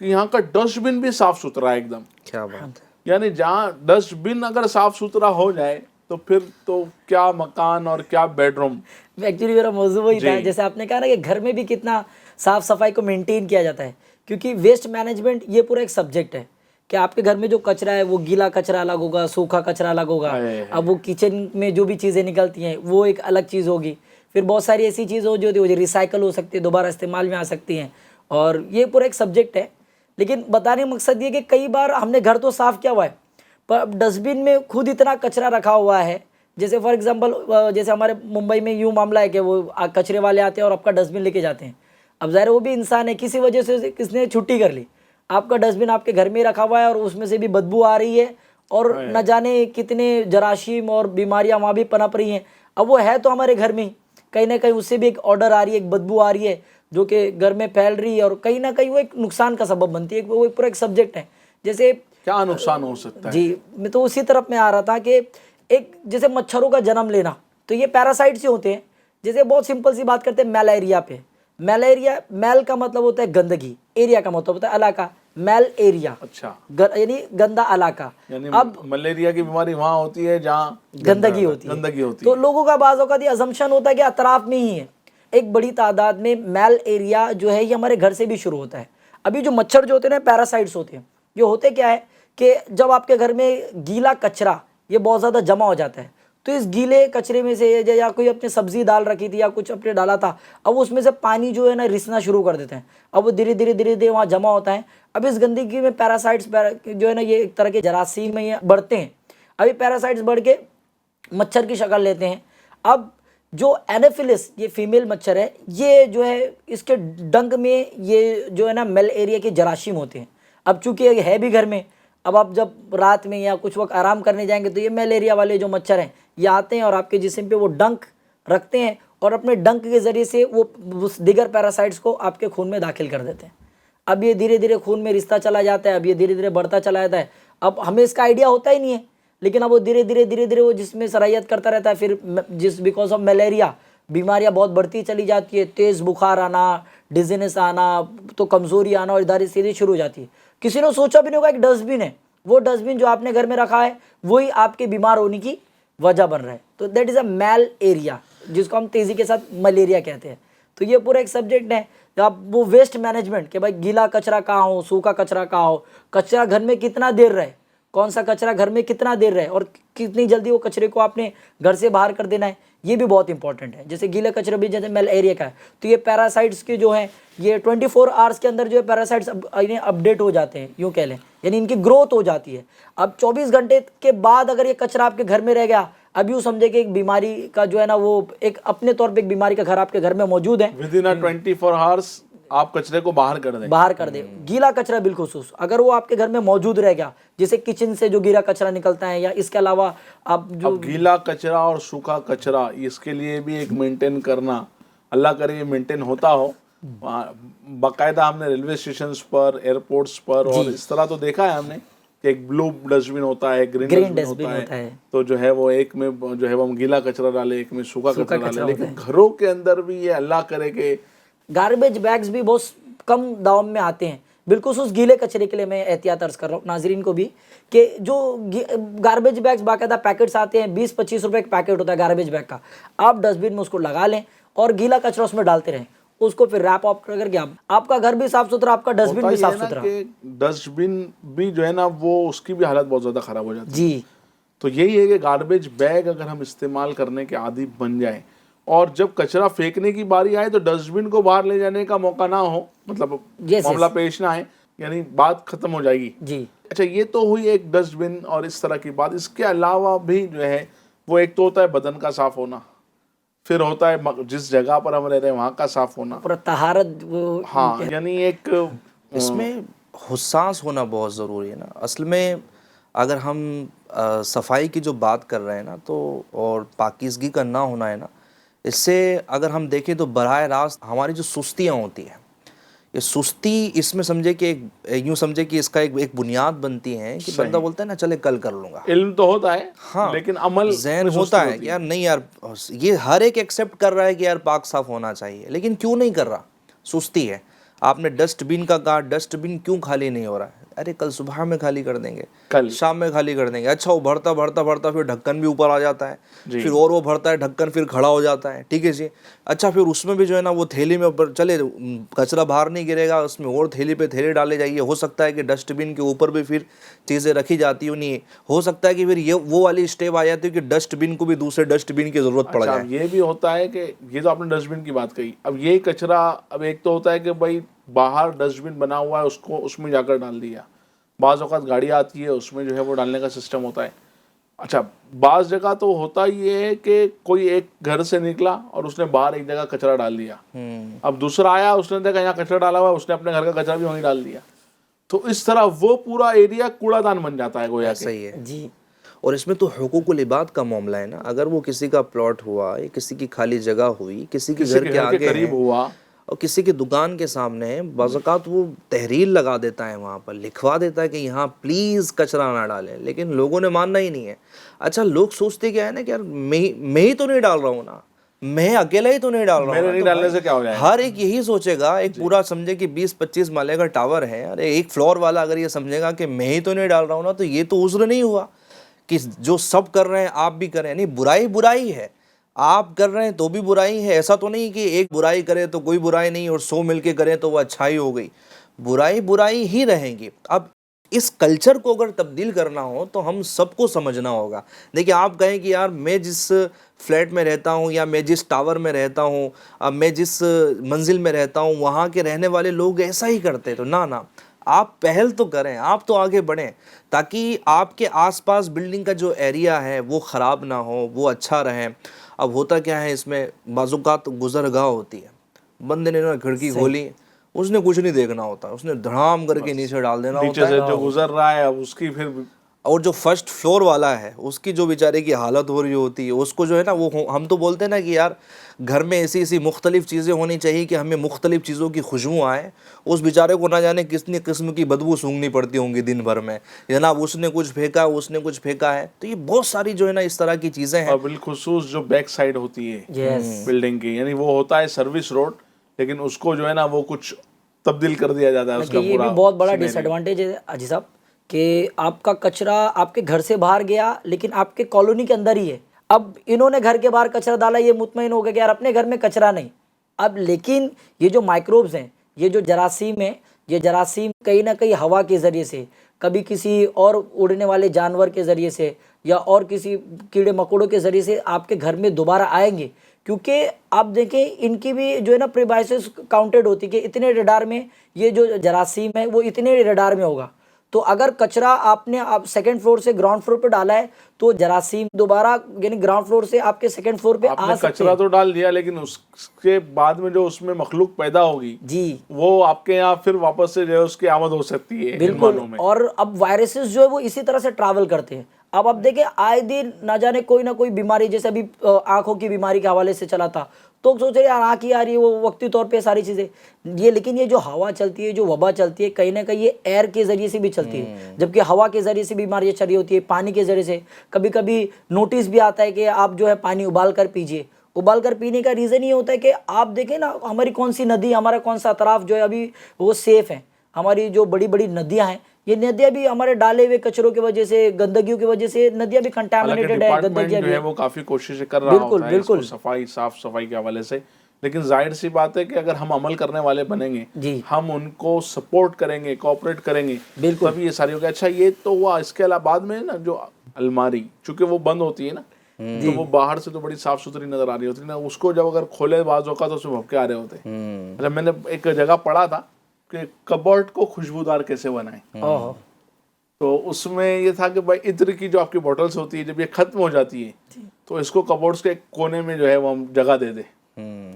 Speaker 2: کہ یہاں کا ڈسٹ بن بھی صاف ستھرا ہے ایک دم.
Speaker 3: کیا بات ہے.
Speaker 2: یعنی جہاں ڈسٹ بن اگر صاف ستھرا ہو جائے تو پھر تو کیا مکان اور کیا بیڈ روم.
Speaker 4: ایکچولی میرا موضوع وہی تھا, جیسے آپ نے کہا نا کہ گھر میں بھی کتنا صاف صفائی کو مینٹین کیا جاتا ہے, کیونکہ ویسٹ مینجمنٹ یہ پورا ایک سبجیکٹ ہے کہ آپ کے گھر میں جو کچرا ہے وہ گیلا کچرا الگ ہوگا, سوکھا کچرا الگ ہوگا. اب وہ کچن میں جو بھی چیزیں نکلتی ہیں وہ ایک الگ چیز ہوگی. پھر بہت ساری ایسی چیزیں جو ریسائیکل ہو سکتی ہے, دوبارہ استعمال میں آ سکتی ہیں, اور یہ پورا ایک سبجیکٹ ہے. لیکن بتانے کا مقصد یہ کہ کئی بار ہم نے گھر تو صاف کیا ہوا ہے پر ڈسٹ بن میں خود اتنا کچرا رکھا ہوا ہے. جیسے فار ایگزامپل جیسے ہمارے ممبئی میں یوں معاملہ ہے کہ وہ کچرے والے آتے ہیں اور آپ کا ڈسٹ بن لے کے جاتے ہیں. اب ظاہر وہ بھی انسان ہے, کسی وجہ سے کس نے چھٹی کر لی, آپ کا ڈسٹ بن آپ کے گھر میں ہی رکھا ہوا ہے اور اس میں سے بھی بدبو آ رہی ہے, اور نہ جانے کتنے جراثیم اور بیماریاں وہاں بھی پنپ رہی ہیں. اب وہ ہے تو ہمارے گھر میں ہی, کہیں نہ کہیں اس سے بھی ایک آڈر آ رہی ہے, ایک بدبو آ رہی ہے جو کہ گھر میں پھیل رہی ہے, اور کہیں نہ کہیں وہ ایک نقصان کا سبب بنتی ہے. وہ پورا ایک سبجیکٹ ہے. جیسے
Speaker 2: کیا نقصان ہو سکتا ہے؟
Speaker 4: جی میں تو اسی طرف میں آ رہا تھا کہ ایک جیسے مچھروں کا جنم لینا, تو یہ پیراسائٹ سے ہوتے ہیں. جیسے بہت سمپل سی بات کرتے ہیں ملیریا پہ. ملیریا, میل کا مطلب ہوتا ہے گندگی, ایریا کا مطلب ہوتا ہے علاقہ, میل ایریا,
Speaker 2: اچھا,
Speaker 4: یعنی گندا علاقہ.
Speaker 2: یعنی
Speaker 4: اب
Speaker 2: ملیریا کی بیماری وہاں ہوتی ہے جہاں
Speaker 4: گندگی ہوتی ہے. تو لوگوں کا بعض اوقات یہ ازمپشن ہوتا ہے کہ اطراف میں ہی ہے. ایک بڑی تعداد میں میل ایریا جو ہے یہ ہمارے گھر سے بھی شروع ہوتا ہے. ابھی جو مچھر جو ہوتے ہیں نا, پیراسائٹس ہوتے ہیں. یہ ہوتے کیا ہے کہ جب آپ کے گھر میں گیلا کچرا یہ بہت زیادہ جمع ہو جاتا ہے, تو اس گیلے کچرے میں سے یا کوئی اپنے سبزی ڈال رکھی تھی یا کچھ اپنے ڈالا تھا, اب اس میں سے پانی جو ہے نا رسنا شروع کر دیتے ہیں. اب وہ دھیرے دھیرے وہاں جمع ہوتا ہے. اب اس گندگی میں پیراسائٹس جو ہے نا یہ ایک طرح کے جراثیم میں بڑھتے ہیں. ابھی پیراسائٹس بڑھ کے مچھر کی شکل لیتے ہیں. اب جو اینوفلس یہ فیمیل مچھر ہے, یہ جو ہے اس کے ڈنک میں یہ جو ہے نا میل ایریا کے جراثیم ہوتے ہیں. اب چونکہ یہ ہے بھی گھر میں, اب آپ جب رات میں یا کچھ وقت آرام کرنے جائیں گے تو یہ ملیریا والے جو مچھر ہیں یہ آتے ہیں اور آپ کے جسم پہ وہ ڈنک رکھتے ہیں, اور اپنے ڈنک کے ذریعے سے وہ دیگر پیراسائٹس کو آپ کے خون میں داخل کر دیتے ہیں. اب یہ دھیرے دھیرے خون میں رشتہ چلا جاتا ہے, اب یہ دھیرے دھیرے بڑھتا چلا جاتا ہے. اب ہمیں اس کا آئیڈیا ہوتا ہی نہیں ہے, لیکن اب وہ دھیرے دھیرے وہ جس میں سرایت کرتا رہتا ہے. پھر جس بیکاز آف ملیریا بیماریاں بہت بڑھتی چلی جاتی ہے, تیز بخار آنا, ڈیزینس آنا, تو کمزوری آنا, اور ادھر سیدھی شروع ہو جاتی ہے. کسی نے سوچا بھی نہیں ہوگا ایک ڈسٹ بن ہے, وہ ڈسٹ بن جو آپ نے گھر میں رکھا ہے وہی آپ کے بیمار ہونے کی وجہ بن رہا ہے. تو that is a mile area, جس کو ہم تیزی کے ساتھ ملیریا کہتے ہیں. تو یہ پورا ایک سبجیکٹ ہے. اب وہ ویسٹ مینجمنٹ کہ بھائی گیلا کچرا کہاں ہو, سوکھا کچرا کہاں ہو, کچرا گھر میں کتنا دیر رہے, کون سا کچرا گھر میں کتنا دیر رہے, اور کتنی جلدی وہ کچرے کو آپ نے گھر سے باہر کر دینا ہے, یہ بھی بہت امپورٹنٹ ہے. جیسے گیلا کچرا بھی جیسے میل ایریا کا ہے, تو یہ پیراسائٹس کے جو ہیں یہ 24 آورس کے اندر جو ہے پیراسائٹس اپڈیٹ ہو جاتے ہیں, یوں کہہ لیں, یعنی ان کی گروتھ ہو جاتی ہے. اب 24 گھنٹے کے بعد اگر یہ کچرا آپ کے گھر میں رہ گیا, اب یوں سمجھے کہ ایک بیماری کا جو ہے نا وہ ایک اپنے طور پہ ایک بیماری کا گھر آپ کے گھر میں موجود ہے.
Speaker 2: ود ان 24 آورس آپ کچرے کو باہر کر دیں.
Speaker 4: گیلا کچرا بالخصوص اگر وہ آپ کے گھر میں موجود رہ گیا, جیسے کچن سے جو گیلا کچرا نکلتا ہے, یا اس کے علاوہ آپ جو
Speaker 2: گیلا کچرا اور سوکھا کچرا, اس کے لیے بھی ایک مینٹین کرنا, اللہ کرے یہ مینٹین ہوتا ہو. باقاعدہ ہم نے ریلوے اسٹیشنز پر, ایئرپورٹس پر اور اس طرح تو دیکھا ہے ہم نے کہ ایک بلو ڈسٹ بن ہوتا ہے, گرین ڈسٹ بن ہوتا ہے. تو جو ہے وہ ایک میں جو ہے وہ ہم گیلا کچرا ڈالے, ایک میں سوکھا کچرا ڈالے. لیکن گھروں کے اندر بھی یہ اللہ کرے کہ
Speaker 4: گاربیج بیگز بھی بہت کم دام میں آتے ہیں. بالکل اس گیلے کچرے کے لیے میں احتیاط عرض کر رہا ہوں ناظرین کو بھی, کہ جو گاربیج بیگز باقاعدہ پیکٹس آتے ہیں, 20-25 روپے کا پیکٹ ہوتا ہے گاربیج بیگ کا, آپ ڈسٹ بن میں اس کو لگا لیں اور گیلا کچرا اس میں ڈالتے رہیں. اس کو پھر ریپ اپ کر کے آپ کا گھر بھی صاف ستھرا, آپ کا ڈسٹ بن بھی صاف ستھرا.
Speaker 2: کہ ڈسٹ بن بھی جو ہے نا وہ اس کی بھی حالت بہت زیادہ خراب ہو جاتی ہے.
Speaker 4: جی,
Speaker 2: تو یہی ہے کہ گاربیج بیگ اگر ہم استعمال کرنے کے عادی بن جائیں اور جب کچرا پھینکنے کی باری آئے تو ڈسٹ بن کو باہر لے جانے کا موقع نہ ہو, مطلب معاملہ پیش نہ آئے, یعنی بات ختم ہو جائے گی.
Speaker 4: جی,
Speaker 2: اچھا یہ تو ہوئی ایک ڈسٹ بن اور اس طرح کی بات. اس کے علاوہ بھی جو ہے وہ ایک تو ہوتا ہے بدن کا صاف ہونا, پھر ہوتا ہے جس جگہ پر ہم رہ رہے ہیں وہاں کا صاف ہونا,
Speaker 4: پورا طہارت.
Speaker 2: ہاں یعنی ایک
Speaker 3: اس میں حساس ہونا بہت ضروری ہے نا. اصل میں اگر ہم صفائی کی جو بات کر رہے ہیں نا تو اور پاکیزگی کا نہ ہونا ہے نا, اس سے اگر ہم دیکھیں تو براہ راست ہماری جو سستیاں ہوتی ہیں, یہ سستی اس میں سمجھے کہ یوں سمجھے کہ اس کا ایک بنیاد بنتی ہے کہ بندہ بولتا ہے نا چلے کل کر لوں گا.
Speaker 2: علم تو ہوتا ہے
Speaker 3: ہاں,
Speaker 2: لیکن عمل
Speaker 3: ذہن ہوتا ہے یار نہیں یار, یہ ہر ایک ایکسیپٹ کر رہا ہے کہ یار پاک صاف ہونا چاہیے, لیکن کیوں نہیں کر رہا؟ سستی ہے. آپ نے ڈسٹ بن کا کہا, ڈسٹ بن کیوں خالی نہیں ہو رہا ہے؟ ارے کل صبح میں خالی کر دیں گے, کل شام میں خالی کر دیں گے. اچھا وہ بھرتا بھرتا بھرتا پھر ڈھکن بھی اوپر آ جاتا ہے, پھر اور وہ بھرتا ہے ڈھکن پھر کھڑا ہو جاتا ہے, ٹھیک ہے جی. اچھا پھر اس میں بھی جو ہے نا وہ تھیلی میں اوپر چلے کچرا باہر نہیں گرے گا, اس میں اور تھیلی پہ تھیلی ڈالے جائیے. ہو سکتا ہے کہ ڈسٹ بن کے اوپر بھی پھر چیزیں رکھی جاتی ہوں, نہیں ہو سکتا ہے کہ پھر یہ وہ والی اسٹیپ آ جاتی ہے کہ ڈسٹ بن کو بھی دوسرے ڈسٹ بن کی ضرورت پڑ جائے.
Speaker 2: یہ بھی ہوتا ہے کہ یہ تو آپ نے ڈسٹ بن کی بات کہی. اب یہ کچرا, اب ایک تو ہوتا ہے کہ بھائی باہر ڈسٹ بن بنا ہوا ہے اس کو اس میں جا کر ڈال دیا. بعض اوقات گاڑی آتی ہے اس میں جو ہے وہ ڈالنے کا سسٹم ہوتا ہے. اچھا بعض جگہ تو ہوتا یہ ہے کہ کوئی ایک گھر سے نکلا اور اس نے باہر ایک جگہ کچرا ڈال دیا, اب دوسرا آیا اس نے دیکھا یہاں کچرا ڈالا ہوا ہے, اس نے اپنے گھر کا کچرا بھی وہیں ڈال دیا. تو اس طرح وہ پورا ایریا کوڑا دان بن جاتا ہے گویا.
Speaker 3: صحیح ہے جی. اور اس میں تو حقوق العباد کا معاملہ ہے نا. اگر وہ کسی کا پلاٹ ہوا, کسی کی خالی جگہ ہوئی, کسی کے گھر کے آگے
Speaker 2: قریب ہوا
Speaker 3: اور کسی کی دکان کے سامنے, بعض اوقات وہ تحریر لگا دیتا ہے, وہاں پر لکھوا دیتا ہے کہ یہاں پلیز کچرا نہ ڈالیں, لیکن لوگوں نے ماننا ہی نہیں ہے. اچھا لوگ سوچتے کیا ہے نا کہ یار میں ہی تو نہیں ڈال رہا ہوں نا, میں اکیلا ہی تو نہیں ڈال رہا ہوں,
Speaker 2: میرے نہیں ڈالنے سے کیا ہو جائے گا.
Speaker 3: ہر ایک یہی سوچے گا. ایک پورا سمجھے کہ 20-25 مالے کا ٹاور ہے, ارے ایک فلور والا اگر یہ سمجھے گا کہ میں ہی تو نہیں ڈال رہا ہوں نا, تو یہ تو عذر نہیں ہوا کہ جو سب کر رہے ہیں آپ بھی کریں. نہیں, برائی ہے, آپ کر رہے ہیں تو بھی برائی ہے. ایسا تو نہیں کہ ایک برائی کرے تو کوئی برائی نہیں اور 100 مل کے کریں تو وہ اچھائی ہو گئی. برائی ہی رہیں گی. اب اس کلچر کو اگر تبدیل کرنا ہو تو ہم سب کو سمجھنا ہوگا. دیکھیں آپ کہیں کہ یار میں جس فلیٹ میں رہتا ہوں یا میں جس ٹاور میں رہتا ہوں, اب میں جس منزل میں رہتا ہوں وہاں کے رہنے والے لوگ ایسا ہی کرتے, تو نہ آپ پہل تو کریں, آپ تو آگے بڑھیں تاکہ آپ کے آس پاس بلڈنگ کا جو ایریا ہے وہ خراب نہ ہو, وہ اچھا رہے. اب ہوتا کیا ہے اس میں, بعض اوقات گزرگاہ ہوتی ہے, بندے نے کھڑکی کھولی, اس نے کچھ نہیں دیکھنا ہوتا, اس نے دھڑام کر کے نیچے ڈال دینا ہوتا ہے.
Speaker 2: جو گزر رہا ہے اب اس کی پھر,
Speaker 3: اور جو فرسٹ فلور والا ہے اس کی جو بیچارے کی حالت ہو رہی ہوتی ہے, اس کو جو ہے نا وہ ہم تو بولتے ہیں نا کہ یار گھر میں ایسی مختلف چیزیں ہونی چاہیے کہ ہمیں مختلف چیزوں کی خوشبو آئے. اس بیچارے کو نہ جانے کتنی قسم کی بدبو سونگنی پڑتی ہوں گی دن بھر میں, جناب اس نے کچھ پھینکا, اس نے کچھ پھینکا ہے. تو یہ بہت ساری جو ہے نا اس طرح کی چیزیں ہیں.
Speaker 2: اور بالخصوص جو بیک سائڈ ہوتی ہے بلڈنگ کی, یعنی وہ ہوتا ہے سروس روڈ, لیکن اس کو جو ہے نا وہ کچھ تبدیل کر دیا جاتا ہے. اس کا
Speaker 4: یہ بھی بہت بڑا ڈس ایڈوانٹیج ہے حاجی صاحب کہ آپ کا کچرا آپ کے گھر سے باہر گیا لیکن آپ کے کالونی کے اندر ہی ہے. اب انہوں نے گھر کے باہر کچرا ڈالا, یہ مطمئن ہو گیا کہ یار اپنے گھر میں کچرا نہیں. اب لیکن یہ جو مائکروبز ہیں, یہ جو جراثیم ہیں, یہ جراثیم کہیں نہ کہیں ہوا کے ذریعے سے, کبھی کسی اور اڑنے والے جانور کے ذریعے سے یا اور کسی کیڑے مکوڑوں کے ذریعے سے آپ کے گھر میں دوبارہ آئیں گے. کیونکہ آپ دیکھیں ان کی بھی جو ہے نا پریبائسس کاؤنٹڈ ہوتی کہ اتنے ریڈار میں یہ جو جراثیم ہے وہ اتنے ریڈار میں ہوگا. تو اگر کچرا آپ نے سیکنڈ فلور سے گراؤنڈ فلور پہ ڈالا ہے تو جراثیم دوبارہ یعنی گراؤنڈ فلور سے آپ کے سیکنڈ فلور پہ آ سکتے ہیں.
Speaker 2: کچرا تو ڈال دیا لیکن اس کے بعد میں جو اس میں مخلوق پیدا ہوگی
Speaker 4: جی
Speaker 2: وہ آپ کے یہاں پھر واپس سے جو ہے اس کی آمد ہو سکتی ہے.
Speaker 4: بالکل. اور اب وائرسز جو ہے وہ اسی طرح سے ٹریول کرتے ہیں. اب آپ دیکھیں آئے دن نہ جانے کوئی نہ کوئی بیماری, جیسے ابھی آنکھوں کی بیماری کے حوالے سے چلا تھا, تو سوچ رہے یار آنکھ ہی آ رہی ہے, وہ وقتی طور پہ ساری چیزیں یہ, لیکن یہ جو ہوا چلتی ہے, جو وبا چلتی ہے, کہیں نہ کہیں یہ ایئر کے ذریعے سے بھی چلتی ہے, جبکہ ہوا کے ذریعے سے بیماریاں چل رہی ہوتی ہے, پانی کے ذریعے سے. کبھی کبھی نوٹس بھی آتا ہے کہ آپ جو ہے پانی ابال کر پیجیے. ابال کر پینے کا ریزن یہ ہوتا ہے کہ آپ دیکھیں نا ہماری کون سی ندی, ہمارا کون سا اطراف جو ہے ابھی وہ سیف ہے. ہماری جو بڑی بڑی ندیاں ہیں, یہ ندیاں بھی ہمارے ڈالے ہوئے کچروں کی وجہ سے, گندگیوں کی وجہ سے ندیاں بھی کنٹامنیٹڈ ہے. گندگیاں بھی
Speaker 2: وہ کافی کوشش کر رہا ہوتا ہے اس کو صاف صفائی کے حوالے سے لیکن ظاہر سی بات ہے کہ اگر ہم عمل کرنے والے بنیں گے,
Speaker 4: جی
Speaker 2: ہم ان کو سپورٹ کریں گے, کوآپریٹ کریں گے,
Speaker 4: بالکل.
Speaker 2: تبھی یہ ساری ہوگا. اچھا یہ تو ہوا, اس کے علاوہ بعد میں نا جو الماری, چونکہ وہ بند ہوتی ہے نا, تو وہ باہر سے تو بڑی صاف ستھری نظر آ رہی ہوتی ہے نا, اس کو جب اگر کھولے بعض اوقات تو اس میں بھپکے آ رہے ہوتے ہیں. اچھا میں نے ایک جگہ پڑھا تھا کہ کبرڈ کو خوشبودار کیسے بنائیں,
Speaker 4: اوہ
Speaker 2: تو اس میں یہ تھا کہ بھائی عطر کی جو آپ کی بوٹلز ہوتی ہے جب یہ ختم ہو جاتی ہے تو اس کو کبورڈز کے ایک کونے میں جو ہے وہ ہم جگہ دے دیں,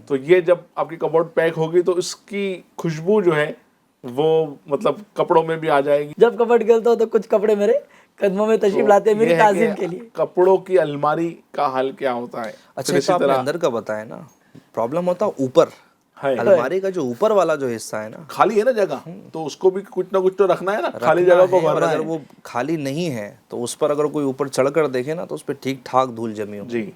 Speaker 2: تو یہ جب آپ کی کبورڈ پیک ہوگی تو اس کی خوشبو جو ہے وہ مطلب کپڑوں میں بھی آ جائے گی.
Speaker 4: جب کپبورڈ کھلتا ہو تو کچھ کپڑے میرے قدموں میں تشریف لاتے ہیں میری
Speaker 2: یہ ہے
Speaker 4: تعظیم
Speaker 2: کہ
Speaker 4: کے لیے.
Speaker 2: کپڑوں کی الماری کا حل کیا ہوتا ہے.
Speaker 3: اچھا تو آپ نے اندر کا بتایا نا, پرابلم ہوتا اوپر, الماری کا جو اوپر والا جو حصہ ہے نا
Speaker 2: خالی ہے نا جگہ, تو اس کو بھی کچھ نہ کچھ تو رکھنا ہے نا, خالی جگہ کو بھرنا ہے.
Speaker 3: اگر وہ خالی نہیں ہے تو اس پر اگر کوئی اوپر چڑھ کر دیکھے نا تو اس پہ ٹھیک ٹھاک دھول جمی ہو.
Speaker 2: جی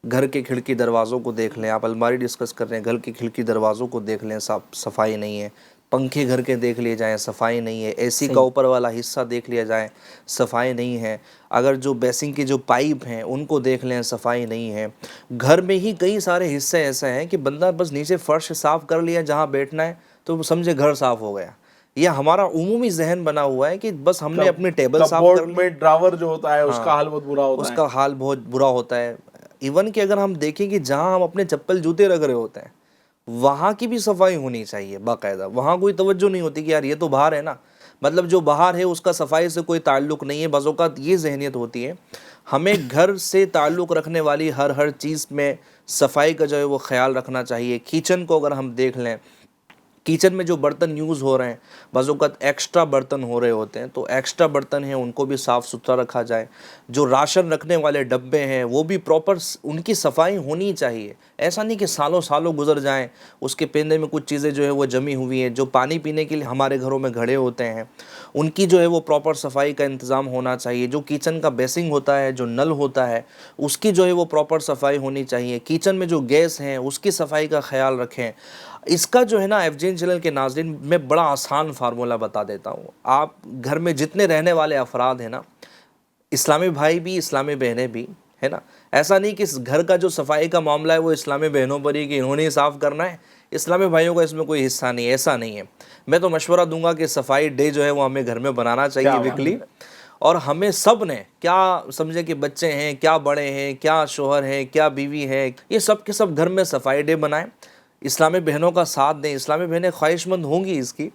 Speaker 3: گھر کے کھڑکی دروازوں کو دیکھ لیں, آپ الماری ڈسکس کر رہے ہیں, گھر کی کھڑکی دروازوں کو دیکھ لیں, صفائی نہیں ہے. پنکھے گھر کے دیکھ لیے جائیں, صفائی نہیں ہے. اے سی کا اوپر والا حصہ دیکھ لیا جائے, صفائی نہیں ہے. اگر جو بیسنگ کے جو پائپ ہیں ان کو دیکھ لیں, صفائی نہیں ہے. گھر میں ہی کئی سارے حصے ایسے ہیں کہ بندہ بس نیچے فرش صاف کر لیا جہاں بیٹھنا ہے تو سمجھے گھر صاف ہو گیا. یہ ہمارا عمومی ذہن بنا ہوا ہے کہ بس ہم نے اپنی ٹیبل صاف کر لی.
Speaker 2: میں ڈراور جو ہوتا ہے اس کا حال بہت برا ہوتا ہے,
Speaker 3: اس کا حال بہت برا ہوتا ہے. ایون کہ اگر ہم دیکھیں کہ جہاں ہم اپنے چپل جوتے رکھ رہے ہوتے ہیں وہاں کی بھی صفائی ہونی چاہیے باقاعدہ. وہاں کوئی توجہ نہیں ہوتی کہ یار یہ تو باہر ہے نا, مطلب جو باہر ہے اس کا صفائی سے کوئی تعلق نہیں ہے. بعض اوقات یہ ذہنیت ہوتی ہے. ہمیں گھر سے تعلق رکھنے والی ہر چیز میں صفائی کا جو ہے وہ خیال رکھنا چاہیے. کچن کو اگر ہم دیکھ لیں, کچن میں جو برتن یوز ہو رہے ہیں بعض اوقات ایکسٹرا برتن ہو رہے ہوتے ہیں, تو ایکسٹرا برتن ہیں ان کو بھی صاف ستھرا رکھا جائے. جو راشن رکھنے والے ڈبے ہیں وہ بھی پراپر ان کی صفائی ہونی چاہیے. ایسا نہیں کہ سالوں گزر جائیں, اس کے پیندے میں کچھ چیزیں جو ہے وہ جمی ہوئی ہیں. جو پانی پینے کے لیے ہمارے گھروں میں گھڑے ہوتے ہیں ان کی جو ہے وہ پراپر صفائی کا انتظام ہونا چاہیے. جو کچن کا بیسنگ ہوتا ہے, جو نل ہوتا ہے, اس کی جو ہے وہ پراپر صفائی ہونی چاہیے. کچن میں جو گیس ہیں اس کی صفائی کا خیال رکھیں. اس کا جو ہے نا FGN چینل کے ناظرین میں بڑا آسان فارمولہ بتا دیتا ہوں. آپ گھر میں جتنے رہنے والے افراد ہیں نا, اسلامی بھائی بھی اسلامی بہنیں بھی ہے نا, ایسا نہیں کہ اس گھر کا جو صفائی کا معاملہ ہے وہ اسلامی بہنوں پر ہی کہ انہوں نے ہی صاف کرنا ہے, اسلامی بھائیوں کا اس میں کوئی حصہ نہیں. ایسا نہیں ہے. میں تو مشورہ دوں گا کہ صفائی ڈے جو ہے وہ ہمیں گھر میں بنانا چاہیے ویکلی. اور ہمیں سب نے کیا سمجھے کہ بچے ہیں, کیا بڑے ہیں, کیا شوہر ہیں, کیا بیوی ہے, یہ سب کے سب گھر میں صفائی ڈے بنائیں, اسلامی بہنوں کا ساتھ دیں. اسلامی بہنیں خواہش مند ہوں گی اس کی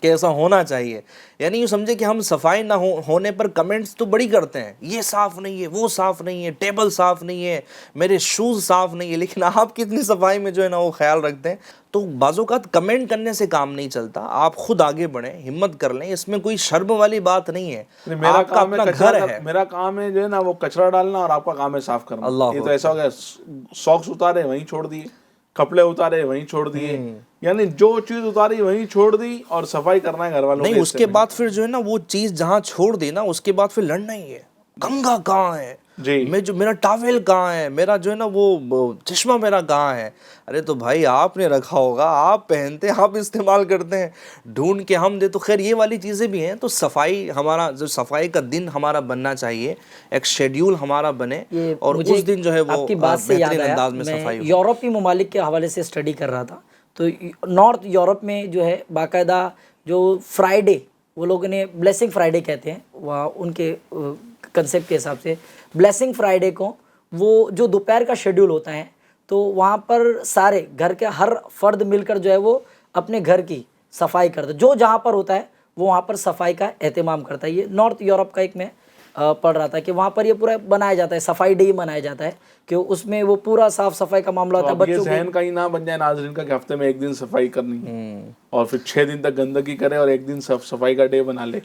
Speaker 3: کہ ایسا ہونا چاہیے. یعنی یہ سمجھے کہ ہم صفائی نہ ہونے پر کمنٹس تو بڑی کرتے ہیں, یہ صاف نہیں ہے, وہ صاف نہیں ہے, ٹیبل صاف نہیں ہے, میرے شوز صاف نہیں ہے, لیکن آپ کتنی صفائی میں جو ہے نا وہ خیال رکھتے ہیں. تو بعض اوقات کمنٹ کرنے سے کام نہیں چلتا. آپ خود آگے بڑھیں, ہمت کر لیں, اس میں کوئی شرم والی بات نہیں ہے.
Speaker 2: میرا کام ہے گھر ہے, میرا کام ہے جو ہے نا وہ کچرا ڈالنا, اور آپ کا کام ہے صاف کرنا. یہ تو ایسا ہو گیا ساکس اتارے وہیں چھوڑ دیے, کپڑے اتارے وہیں چھوڑ دیے, یعنی جو چیز اتاری وہیں چھوڑ دی, اور صفائی کرنا ہے گھر والوں
Speaker 3: نہیں. اس کے بعد پھر جو ہے نا وہ چیز جہاں چھوڑ دی نا اس کے بعد پھر لڑنا ہی ہے. گنگا کہاں ہے, میں جو میرا ٹاول کہاں ہے, میرا جو ہے نا وہ چشمہ میرا کہاں ہے. ارے تو بھائی آپ نے رکھا ہوگا, آپ پہنتے ہیں, آپ استعمال کرتے ہیں, ڈھونڈ کے ہم دے. تو خیر یہ والی چیزیں بھی ہیں. تو صفائی ہمارا جو صفائی کا دن ہمارا بننا چاہیے, ایک شیڈیول ہمارا بنے, اور اس دن جو ہے وہ بہترین انداز میں صفائی ہو.
Speaker 4: یورپی ممالک کے حوالے سے اسٹڈی کر رہا تھا, تو نارتھ یورپ میں جو ہے باقاعدہ جو فرائیڈے وہ لوگوں نے بلیسنگ فرائیڈے کہتے ہیں, وہ ان کے کنسیپٹ کے حساب سے بلیسنگ فرائیڈے کو وہ جو دوپہر کا شیڈیول ہوتا ہے تو وہاں پر سارے گھر کے ہر فرد مل کر جو ہے وہ اپنے گھر کی صفائی کرتا ہے. جو جہاں پر ہوتا ہے وہ وہاں پر صفائی کا اہتمام کرتا ہے. یہ نارتھ یورپ کا ایک میں پڑھ رہا تھا کہ وہاں پر یہ پورا بنایا جاتا ہے, صفائی ڈے منایا جاتا ہے کہ اس میں وہ پورا صاف صفائی کا معاملہ ہوتا ہے.
Speaker 2: بچوں ذہن کا ہی نہ بن جائے ناظرین کا کہ ہفتے میں ایک دن صفائی کرنی ہے اور پھر 6 دن تک گندگی کرے اور ایک دن صفائی کا ڈے بنا لے.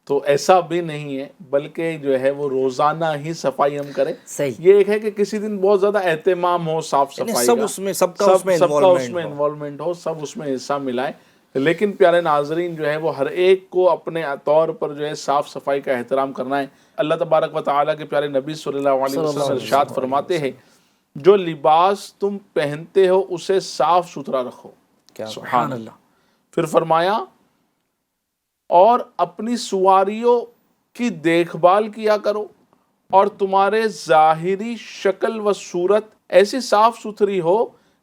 Speaker 2: تو ایسا بھی نہیں ہے, بلکہ جو ہے وہ روزانہ ہی صفائی ہم کریں. یہ ایک ہے کہ کسی دن بہت زیادہ اہتمام ہو صاف صفائی کا, سب کا اس میں انوالومنٹ ہو, سب اس میں حصہ ملائیں. لیکن پیارے ناظرین جو ہے وہ ہر ایک کو اپنے طور پر جو ہے صاف صفائی کا احترام کرنا ہے. اللہ تبارک و تعالیٰ کے پیارے نبی صلی اللہ علیہ وسلم ارشاد فرماتے ہیں, جو لباس تم پہنتے ہو اسے صاف ستھرا رکھو. سبحان اللہ. پھر فرمایا اور اپنی سواریوں کی دیکھ بھال کیا کرو, اور تمہارے ظاہری شکل و صورت ایسی صاف ستھری ہو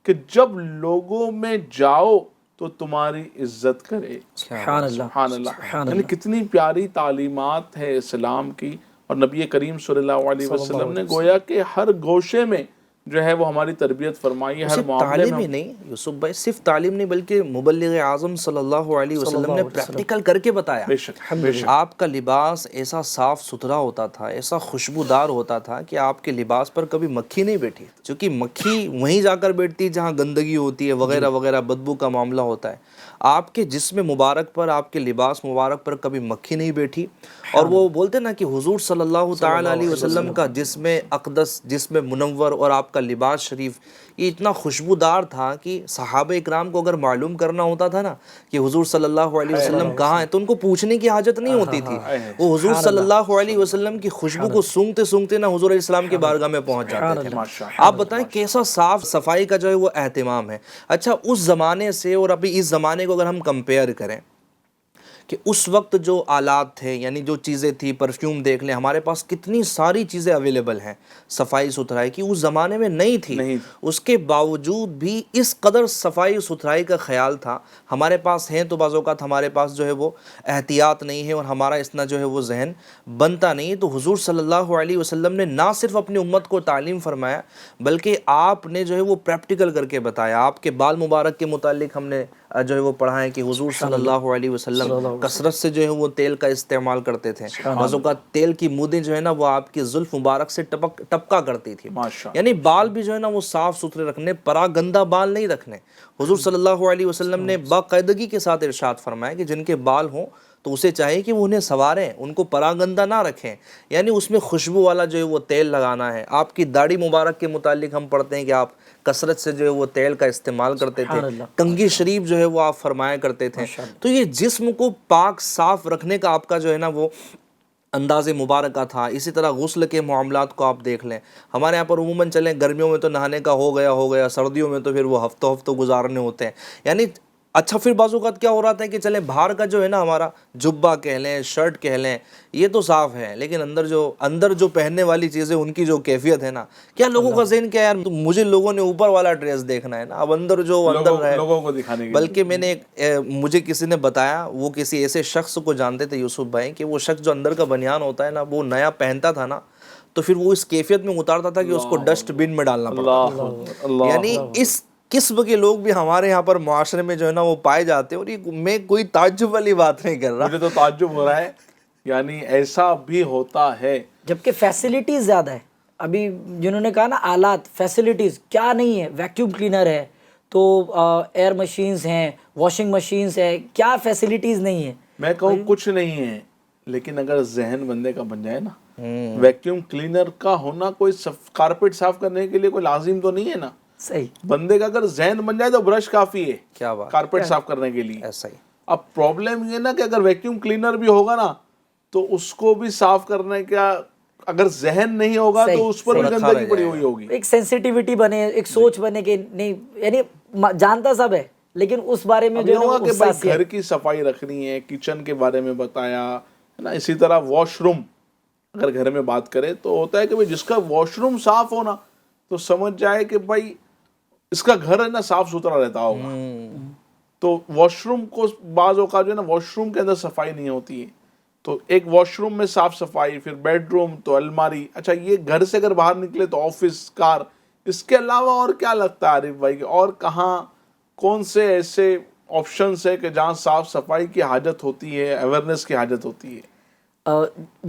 Speaker 2: کہ جب لوگوں میں جاؤ تو تمہاری عزت کرے.
Speaker 4: سبحان اللہ.
Speaker 2: سبحان اللہ.
Speaker 4: سبحان
Speaker 2: یعنی کتنی پیاری تعلیمات ہے اسلام کی, اور نبی کریم صلی اللہ علیہ وسلم نے گویا کہ ہر گوشے میں جو ہے وہ ہماری تربیت فرمائی ہے, ہر
Speaker 3: صرف
Speaker 2: معاملے
Speaker 3: تعلیم
Speaker 2: میں.
Speaker 3: ہی نہیں یوسف بھائی, صرف تعلیم نہیں بلکہ مبلغ اعظم صلی اللہ علیہ وسلم نے پریکٹیکل کر کے بتایا.
Speaker 2: بے شک, بے شک.
Speaker 3: آپ کا لباس ایسا صاف ستھرا ہوتا تھا, ایسا خوشبودار ہوتا تھا کہ آپ کے لباس پر کبھی مکھی نہیں بیٹھی, چونکہ مکھی وہیں جا کر بیٹھتی جہاں گندگی ہوتی ہے وغیرہ وغیرہ, بدبو کا معاملہ ہوتا ہے. آپ کے جسم مبارک پر, آپ کے لباس مبارک پر کبھی مکھی نہیں بیٹھی. اور وہ بولتے نا کہ حضور صلی اللہ تعالی علیہ وسلم کا جسم اقدس, جسم منور اور آپ کا لباس شریف یہ اتنا خوشبودار تھا کہ صحابہ اکرام کو اگر معلوم کرنا ہوتا تھا نا کہ حضور صلی اللہ علیہ وسلم کہاں ہیں, تو ان کو پوچھنے کی حاجت نہیں ہوتی تھی. وہ حضور صلی اللہ علیہ وسلم کی خوشبو کو سونگتے سونگتے نا حضور علیہ السلام کی بارگاہ میں پہنچ جاتے تھے. آپ بتائیں کیسا صاف صفائی کا جو ہے وہ اہتمام ہے. اچھا, اس زمانے سے اور ابھی اس زمانے کو اگر ہم کمپیئر کریں کہ اس وقت جو آلات تھے, یعنی جو چیزیں تھی, پرفیوم دیکھ لیں, ہمارے پاس کتنی ساری چیزیں اویلیبل ہیں صفائی ستھرائی کی, اس زمانے میں نہیں تھی. اس کے باوجود بھی اس قدر صفائی ستھرائی کا خیال تھا. ہمارے پاس ہیں تو بعض اوقات ہمارے پاس جو ہے وہ احتیاط نہیں ہے اور ہمارا اتنا جو ہے وہ ذہن بنتا نہیں. تو حضور صلی اللہ علیہ وسلم نے نہ صرف اپنی امت کو تعلیم فرمایا بلکہ آپ نے جو ہے وہ پریکٹیکل کر کے بتایا. آپ کے بال مبارک کے متعلق ہم نے جو ہے وہ پڑھا ہے کہ حضور صلی اللہ علیہ وسلم کثرت سے جو ہے وہ تیل کا استعمال کرتے تھے. بعض اوقات تیل کی مودیں جو ہے نا وہ آپ کی زلف مبارک سے ٹپکا کرتی تھی. یعنی بال بھی جو ہے نا وہ صاف ستھرے رکھنے, پراگندہ بال نہیں رکھنے. حضور صلی اللہ علیہ وسلم نے باقاعدگی کے ساتھ ارشاد فرمایا کہ جن کے بال ہوں تو اسے چاہیے کہ وہ انہیں سنواریں, ان کو پراگندہ نہ رکھیں, یعنی اس میں خوشبو والا جو ہے وہ تیل لگانا ہے. آپ کی داڑھی مبارک کے متعلق ہم پڑھتے ہیں کہ آپ کثرت سے جو ہے وہ تیل کا استعمال کرتے تھے. کنگھی شریف جو ہے وہ آپ فرمایا کرتے تھے. تو یہ جسم کو پاک صاف رکھنے کا آپ کا جو ہے نا وہ انداز مبارکہ تھا. اسی طرح غسل کے معاملات کو آپ دیکھ لیں, ہمارے یہاں پر عموماً چلیں گرمیوں میں تو نہانے کا ہو گیا, سردیوں میں تو پھر وہ ہفتوں گزارنے ہوتے ہیں. یعنی اچھا پھر بعض اوقات کیا ہو رہا تھا کہ چلیں باہر کا جو ہے نا ہمارا جبہ کہہ لیں, شرٹ کہہ لیں, یہ تو صاف ہے, لیکن اندر جو پہننے والی چیزیں ان کی جو کیفیت ہے نا, کیا لوگوں کا ذہن کیا یار مجھے لوگوں نے اوپر والا ڈریس دیکھنا ہے نا, اب اندر جو اندر ہے
Speaker 2: لوگوں کو دکھانے کے.
Speaker 3: بلکہ میں نے مجھے کسی نے بتایا, وہ کسی ایسے شخص کو جانتے تھے یوسف بھائی, کہ وہ شخص جو اندر کا بنیان ہوتا ہے نا وہ نیا پہنتا تھا نا تو پھر وہ اس کیفیت میں اتارتا تھا کہ اس کو ڈسٹ بن میں ڈالنا پڑتا. یعنی اس قسم کے لوگ بھی ہمارے یہاں پر معاشرے میں جو ہے نا وہ پائے جاتے ہیں. اور یہ میں کوئی تعجب والی بات نہیں کر رہا,
Speaker 2: مجھے تو تعجب ہو رہا ہے, یعنی ایسا بھی ہوتا ہے.
Speaker 4: جبکہ فیسلٹیز زیادہ ہے. ابھی جنہوں نے کہا نا آلات, فیسلٹیز کیا نہیں ہے, ویکیوم کلینر ہے, تو ایئر مشینز ہیں, واشنگ مشینز ہے, کیا فیسلٹیز نہیں ہے.
Speaker 2: میں کہوں کچھ نہیں ہے, لیکن اگر ذہن بندے کا بن جائے نا, ویکیوم کلینر کا ہونا کوئی کارپیٹ صاف کرنے کے لیے کوئی لازم تو نہیں ہے نا.
Speaker 4: صحیح,
Speaker 2: بندے کا اگر ذہن بن جائے تو برش کافی ہے
Speaker 3: کیا بات,
Speaker 2: کارپیٹ صاف کرنے کے لیے.
Speaker 3: ایسا ہی.
Speaker 2: اب پرابلم یہ نا کہ اگر ویکیوم کلینر بھی ہوگا نا تو اس کو بھی صاف کرنے کا اگر ذہن نہیں ہوگا تو اس پر بھی گندگی پڑی ہوئی ہوگی.
Speaker 4: ایک سینسیٹیوٹی بنے, ایک سوچ بنے کہ نہیں, یعنی جانتا سب ہے لیکن اس بارے میں جو ہے
Speaker 2: کہ بھائی گھر کی صفائی رکھنی ہے, کچن کے بارے میں بتایا ہے نا. اسی طرح واش روم اگر گھر میں بات کرے تو ہوتا ہے کہ بھائی جس کا واش روم صاف ہونا تو سمجھ جائے کہ بھائی اس کا گھر ہے نا صاف ستھرا رہتا ہوگا. تو واش روم کو بعض اوقات جو ہے نا واش روم کے اندر صفائی نہیں ہوتی ہے, تو ایک واش روم میں صاف صفائی, پھر بیڈ روم, تو الماری. اچھا یہ گھر سے اگر باہر نکلے تو آفس, کار. اس کے علاوہ اور کیا لگتا ہے عارف بھائی, اور کہاں کون سے ایسے آپشنس ہے کہ جہاں صاف صفائی کی حاجت ہوتی ہے, اویئرنیس کی حاجت ہوتی ہے؟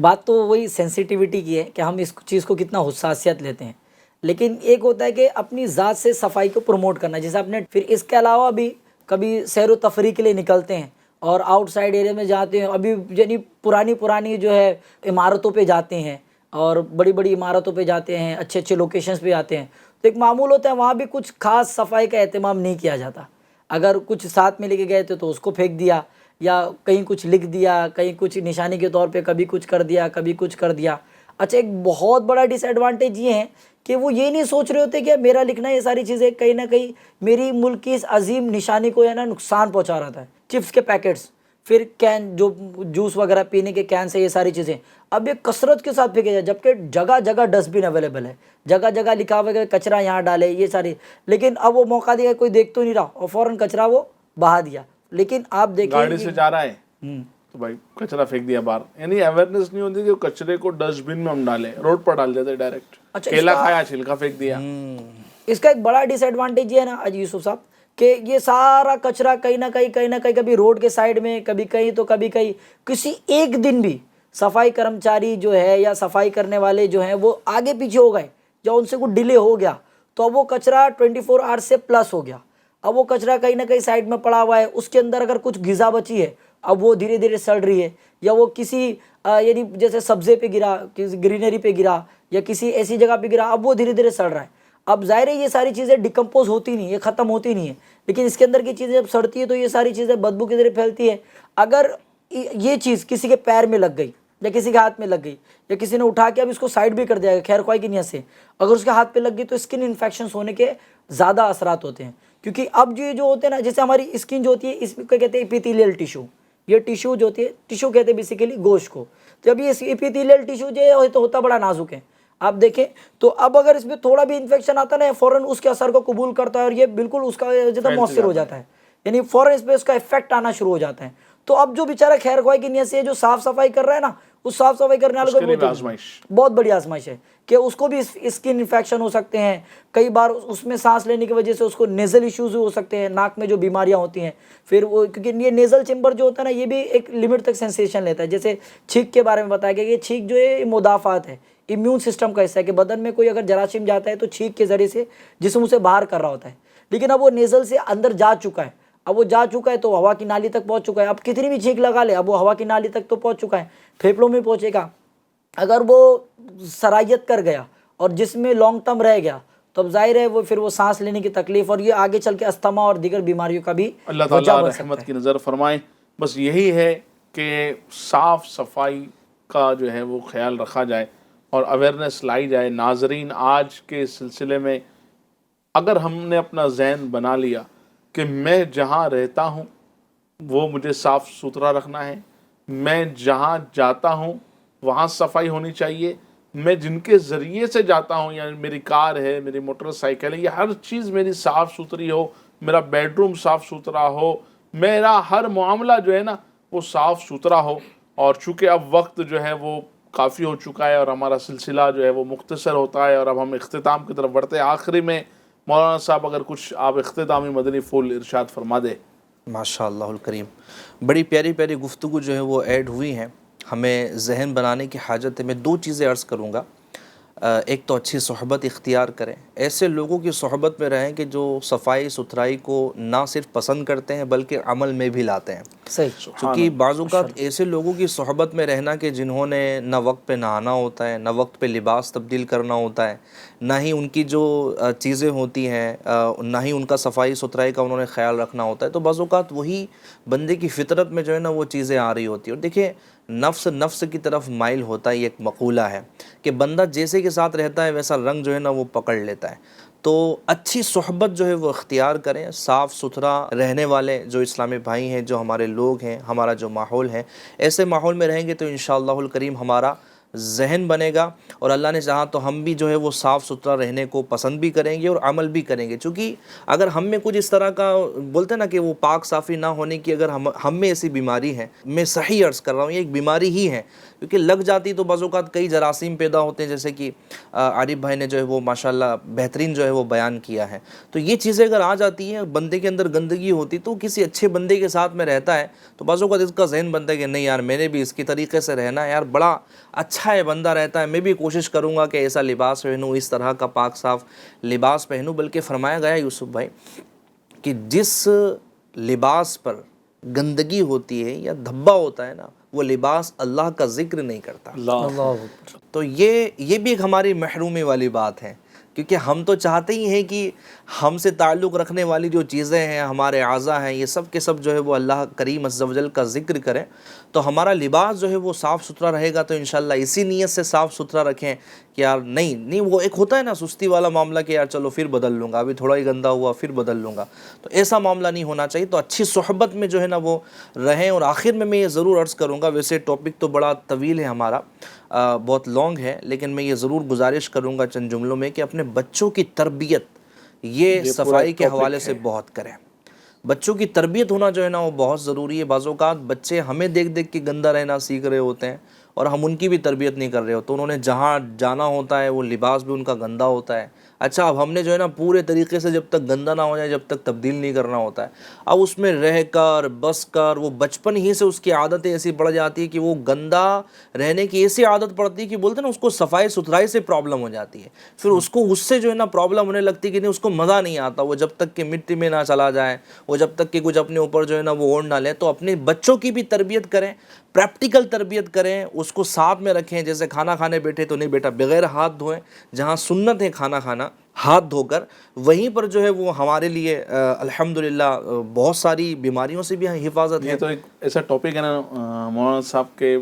Speaker 4: بات تو وہی سینسیٹیوٹی کی ہے کہ ہم اس چیز کو کتنا حساسیت لیتے ہیں. لیکن ایک ہوتا ہے کہ اپنی ذات سے صفائی کو پروموٹ کرنا, جیسے آپ نے. پھر اس کے علاوہ بھی کبھی سیر و تفریح کے لیے نکلتے ہیں اور آؤٹ سائڈ ایریا میں جاتے ہیں, ابھی یعنی پرانی جو ہے عمارتوں پہ جاتے ہیں اور بڑی عمارتوں پہ جاتے ہیں, اچھے لوکیشنز پہ جاتے ہیں, تو ایک معمول ہوتا ہے وہاں بھی کچھ خاص صفائی کا اہتمام نہیں کیا جاتا. اگر کچھ ساتھ میں لے کے گئے تھے تو اس کو پھینک دیا, یا کہیں کچھ لکھ دیا, کہیں کچھ نشانی کے طور پہ کبھی کچھ کر دیا, کبھی کچھ کر دیا. اچھا ایک بہت بڑا ڈس ایڈوانٹیج یہ ہے کہ وہ یہ نہیں سوچ رہے ہوتے کہ میرا لکھنا یہ ساری چیزیں کہیں نہ کہیں میری ملک کی اس عظیم نشانی کو ہے نا نقصان پہنچا رہا تھا. چپس کے پیکٹس, پھر کین جو جوس وغیرہ پینے کے کین سے، یہ ساری چیزیں اب یہ کثرت کے ساتھ پھینکے جائے، جبکہ جگہ جگہ ڈسٹ بن اویلیبل ہے، جگہ جگہ لکھا ہوا ہے کہ کچرا یہاں ڈالے، یہ ساری، لیکن اب وہ موقع دیا، کوئی دیکھ تو نہیں رہا اور فوراً کچرا وہ بہا دیا. لیکن آپ دیکھیں
Speaker 2: گاڑی سے جا رہا ہے تو بھائی کچرا پھینک دیا باہر، یعنی اویئرنیس نہیں ہوتی کہ کچرے کو ڈسٹ بن میں ہم ڈالیں، روڈ پر ڈال دیتے ڈائریکٹ. کیلا کھایا چھلکا پھینک دیا.
Speaker 4: اس کا ایک بڑا ڈس ایڈوانٹیج یہ ہے نا اج یوسف صاحب کہ یہ سارا کچرا کہیں نہ کہیں کبھی روڈ کے سائڈ میں، کبھی کہیں تو کبھی کہیں، کسی ایک دن بھی صفائی کرمچاری جو ہے یا صفائی کرنے والے جو ہیں وہ آگے پیچھے ہو گئے یا ان سے کوئی ڈیلے ہو گیا تو اب وہ کچرا 24 آورس سے پلس ہو گیا. اب وہ کچرا کہیں نہ کہیں سائڈ میں پڑا ہوا ہے، اس کے اندر اگر کچھ غذا بچی ہے اب وہ دھیرے دھیرے سڑ رہی ہے، یا وہ کسی یعنی جیسے سبزے پہ گرا، کسی گرینری پہ گرا یا کسی ایسی جگہ پہ گرا، اب وہ دھیرے دھیرے سڑ رہا ہے. اب ظاہر ہے یہ ساری چیزیں ڈیکمپوز ہوتی نہیں، یہ ختم ہوتی نہیں ہے، لیکن اس کے اندر کی چیزیں جب سڑتی ہے تو یہ ساری چیزیں بدبو کے ذریعے پھیلتی ہے. اگر یہ چیز کسی کے پیر میں لگ گئی یا کسی کے ہاتھ میں لگ گئی یا کسی نے اٹھا کے اب اس کو سائڈ بھی کر دیا ہے خیر خواہی کی نیت سے، اگر اس کے ہاتھ پہ لگ گئی تو اسکن انفیکشنز ہونے کے زیادہ اثرات ہوتے ہیں. کیونکہ اب یہ جو ہوتے ہیں نا، جیسے ہماری اسکن جو ہوتی ہے اس کو کہتے ہیں ایپیتھیلیل ٹیشو، یہ ٹیشو جو ہوتی ہے، ٹیشو کہتے ہیں بیسیکلی گوشت کو. جب یہ ایپیتھیلیل ٹیشو جو ہے تو ہوتا بڑا نازک ہے، آپ دیکھیں تو اب اگر اس میں تھوڑا بھی انفیکشن آتا ہے نا فوراً اس کے اثر کو قبول کرتا ہے اور یہ بالکل اس کا جتنا مؤثر ہو جاتا ہے، یعنی فوراً اس پہ اس کا افیکٹ آنا شروع ہو جاتا ہے. تو اب جو بیچارہ خیر خواہی کی نیت سے جو صاف صفائی کر رہا ہے نا، اس صاف صفائی کرنے والے کو بہت بڑی آزمائش ہے کہ اس کو بھی اسکن انفیکشن ہو سکتے ہیں. کئی بار اس میں سانس لینے کی وجہ سے اس کو نیزل ایشوز ہو سکتے ہیں، ناک میں جو بیماریاں ہوتی ہیں. پھر وہ کیونکہ یہ نیزل چیمبر جو ہوتا ہے نا یہ بھی ایک لمٹ تک سینسیشن لیتا ہے. جیسے چھینک کے بارے میں بتایا گیا کہ یہ چھینک جو ہے مدافعات ہے، امیون سسٹم کا حصہ ہے کہ بدن میں کوئی اگر جراثیم جاتا ہے تو چھینک کے ذریعے سے جسم اسے باہر کر رہا ہوتا ہے. لیکن اب وہ نیزل سے اندر جا چکا ہے، اب وہ جا چکا ہے تو ہوا کی نالی تک پہنچ چکا ہے. اب کتنی بھی چھینک لگا لے اب وہ ہوا کی نالی تک تو پہنچ چکا ہے، پھیپھڑوں میں پہنچے گا. اگر وہ سرائیت کر گیا اور جسم میں لانگ ٹرم رہ گیا تو اب ظاہر ہے وہ پھر وہ سانس لینے کی تکلیف اور یہ آگے چل کے استھما اور دیگر بیماریوں کا بھی
Speaker 2: اللہ تعالیٰ رحمت کی نظر فرمائیں. بس یہی ہے کہ صاف صفائی کا جو ہے وہ خیال رکھا جائے اور اویئرنیس لائی جائے. ناظرین، آج کے سلسلے میں اگر ہم نے اپنا ذہن بنا لیا کہ میں جہاں رہتا ہوں وہ مجھے صاف ستھرا رکھنا ہے، میں جہاں جاتا ہوں وہاں صفائی ہونی چاہیے، میں جن کے ذریعے سے جاتا ہوں یعنی میری کار ہے، میری موٹر سائیکل ہے، یہ ہر چیز میری صاف ستھری ہو، میرا بیڈ روم صاف ستھرا ہو، میرا ہر معاملہ جو ہے نا وہ صاف ستھرا ہو. اور چونکہ اب وقت جو ہے وہ کافی ہو چکا ہے اور ہمارا سلسلہ جو ہے وہ مختصر ہوتا ہے اور اب ہم اختتام کی طرف بڑھتے ہیں. آخری میں مولانا صاحب اگر کچھ آپ اختتامی مدنی پھول ارشاد فرما دے.
Speaker 3: ماشاء اللہ الکریم، بڑی پیاری پیاری گفتگو جو ہے وہ ایڈ ہوئی ہیں. ہمیں ذہن بنانے کی حاجت ہے. میں دو چیزیں عرض کروں گا. ایک تو اچھی صحبت اختیار کریں، ایسے لوگوں کی صحبت میں رہیں کہ جو صفائی ستھرائی کو نہ صرف پسند کرتے ہیں بلکہ عمل میں بھی لاتے ہیں.
Speaker 4: صحیح.
Speaker 3: کیونکہ بعض اوقات ایسے لوگوں کی صحبت میں رہنا کہ جنہوں نے نہ وقت پہ نہانا ہوتا ہے، نہ وقت پہ لباس تبدیل کرنا ہوتا ہے، نہ ہی ان کی جو چیزیں ہوتی ہیں، نہ ہی ان کا صفائی ستھرائی کا انہوں نے خیال رکھنا ہوتا ہے، تو بعض اوقات وہی بندے کی فطرت میں جو ہے نا وہ چیزیں آ رہی ہوتی ہیں. اور دیکھیں نفس کی طرف مائل ہوتا ہے، یہ ایک مقولہ ہے کہ بندہ جیسے کے ساتھ رہتا ہے ویسا رنگ جو ہے نا وہ پکڑ لیتا ہے. تو اچھی صحبت جو ہے وہ اختیار کریں. صاف ستھرا رہنے والے جو اسلامی بھائی ہیں، جو ہمارے لوگ ہیں، ہمارا جو ماحول ہے، ایسے ماحول میں رہیں گے تو انشاءاللہ الکریم ہمارا ذہن بنے گا اور اللہ نے چاہا تو ہم بھی جو ہے وہ صاف ستھرا رہنے کو پسند بھی کریں گے اور عمل بھی کریں گے. چونکہ اگر ہم میں کچھ اس طرح کا بولتے ہیں نا کہ وہ پاک صافی نہ ہونے کی اگر ہم میں ایسی بیماری ہے، میں صحیح عرض کر رہا ہوں یہ ایک بیماری ہی ہے، کیونکہ لگ جاتی تو بعض اوقات کئی جراثیم پیدا ہوتے ہیں، جیسے کہ عارف بھائی نے جو ہے وہ ماشاءاللہ بہترین جو ہے وہ بیان کیا ہے. تو یہ چیزیں اگر آ جاتی ہیں، بندے کے اندر گندگی ہوتی تو کسی اچھے بندے کے ساتھ میں رہتا ہے تو بعض اوقات اس کا ذہن بنتا ہے کہ نہیں یار میں نے بھی اس کی طریقے سے رہنا ہے، یار بڑا اچھا ہے بندہ رہتا ہے، میں بھی کوشش کروں گا کہ ایسا لباس پہنوں، اس طرح کا پاک صاف لباس پہنوں. بلکہ فرمایا گیا یوسف بھائی کہ جس لباس پر گندگی ہوتی ہے یا دھبا ہوتا ہے نا وہ لباس اللہ کا ذکر نہیں کرتا. تو یہ بھی ایک ہماری محرومی والی بات ہے، کیونکہ ہم تو چاہتے ہی ہیں کہ ہم سے تعلق رکھنے والی جو چیزیں ہیں، ہمارے اعضاء ہیں، یہ سب کے سب جو ہے وہ اللہ کریم عز و جل کا ذکر کریں تو ہمارا لباس جو ہے وہ صاف ستھرا رہے گا. تو انشاءاللہ اسی نیت سے صاف ستھرا رکھیں کہ یار نہیں وہ ایک ہوتا ہے نا سستی والا معاملہ کہ یار چلو پھر بدل لوں گا، ابھی تھوڑا ہی گندا ہوا پھر بدل لوں گا، تو ایسا معاملہ نہیں ہونا چاہیے. تو اچھی صحبت میں جو ہے نا وہ رہیں. اور آخر میں یہ ضرور عرض کروں گا، ویسے ٹاپک تو بڑا طویل ہے ہمارا، بہت لانگ ہے، لیکن میں یہ ضرور گزارش کروں گا چند جملوں میں کہ اپنے بچوں کی تربیت یہ صفائی کے حوالے سے بہت کریں. بچوں کی تربیت ہونا جو ہے نا وہ بہت ضروری ہے. بعض اوقات بچے ہمیں دیکھ دیکھ کے گندا رہنا سیکھ رہے ہوتے ہیں اور ہم ان کی بھی تربیت نہیں کر رہے ہوتے. انہوں نے جہاں جانا ہوتا ہے وہ لباس بھی ان کا گندا ہوتا ہے. اچھا اب ہم نے جو ہے نا پورے طریقے سے جب تک گندا نہ ہو جائے جب تک تبدیل نہیں کرنا ہوتا ہے. اب اس میں رہ کر بس کر وہ بچپن ہی سے اس کی عادتیں ایسی پڑ جاتی ہے کہ وہ گندا رہنے کی ایسی عادت پڑتی ہے کہ بولتے ہیں نا اس کو صفائی ستھرائی سے پرابلم ہو جاتی ہے. پھر اس کو اس سے جو ہے نا پرابلم ہونے لگتی ہے کہ نہیں اس کو مزہ نہیں آتا. وہ جب تک کہ مٹی میں نہ چلا جائے، وہ جب تک کہ کچھ اپنے اوپر جو ہے نا وہ اوڑھ نہ لے. تو اپنے بچوں کی بھی تربیت کریں، پریکٹیکل تربیت کریں، اس کو ساتھ میں رکھیں. جیسے کھانا کھانے بیٹھے تو نہیں بیٹا بغیر ہاتھ دھوئیں، جہاں سنت ہے کھانا کھانا ہاتھ دھو کر، وہیں پر جو ہے وہ ہمارے لیے الحمدللہ بہت ساری بیماریوں سے بھی حفاظت ہے.
Speaker 2: یہ تو ایک ایسا ٹاپک ہے نا مولانا صاحب کے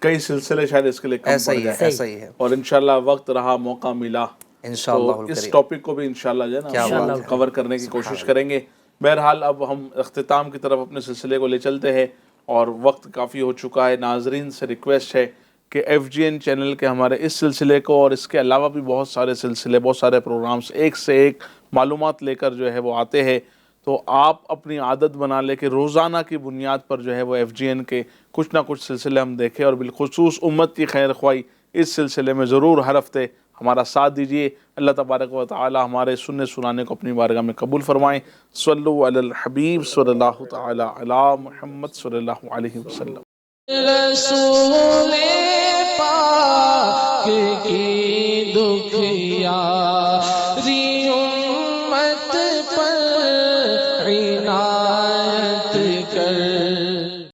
Speaker 2: کئی سلسلے شاید اس کے لیے کم
Speaker 3: ایسا
Speaker 2: پڑ
Speaker 3: ہی ہے،
Speaker 2: جائے،
Speaker 3: ایسا ہی ہے
Speaker 2: اور انشاءاللہ وقت رہا موقع ملا
Speaker 3: انشاءاللہ
Speaker 2: تو اس
Speaker 3: الکریم.
Speaker 2: ٹاپک کو بھی انشاءاللہ جو ہے نا کور کرنے کی کوشش کریں گے. بہرحال اب ہم اختتام کی طرف اپنے سلسلے کو لے چلتے ہیں اور وقت کافی ہو چکا ہے. ناظرین سے ریکویسٹ ہے کہ ایف جی این چینل کے ہمارے اس سلسلے کو اور اس کے علاوہ بھی بہت سارے سلسلے، بہت سارے پروگرامز ایک سے ایک معلومات لے کر جو ہے وہ آتے ہیں. تو آپ اپنی عادت بنا لے کہ روزانہ کی بنیاد پر جو ہے وہ ایف جی این کے کچھ نہ کچھ سلسلے ہم دیکھیں، اور بالخصوص امت کی خیر خواہی اس سلسلے میں ضرور ہر ہفتے ہمارا ساتھ دیجیے. اللہ تبارک و تعالی ہمارے سننے سنانے کو اپنی بارگاہ میں قبول فرمائیں. صلو علی الحبیب صلی اللہ تعالی علی محمد صلی اللہ علیہ وسلم.
Speaker 1: رسول پاک کی دکھیاری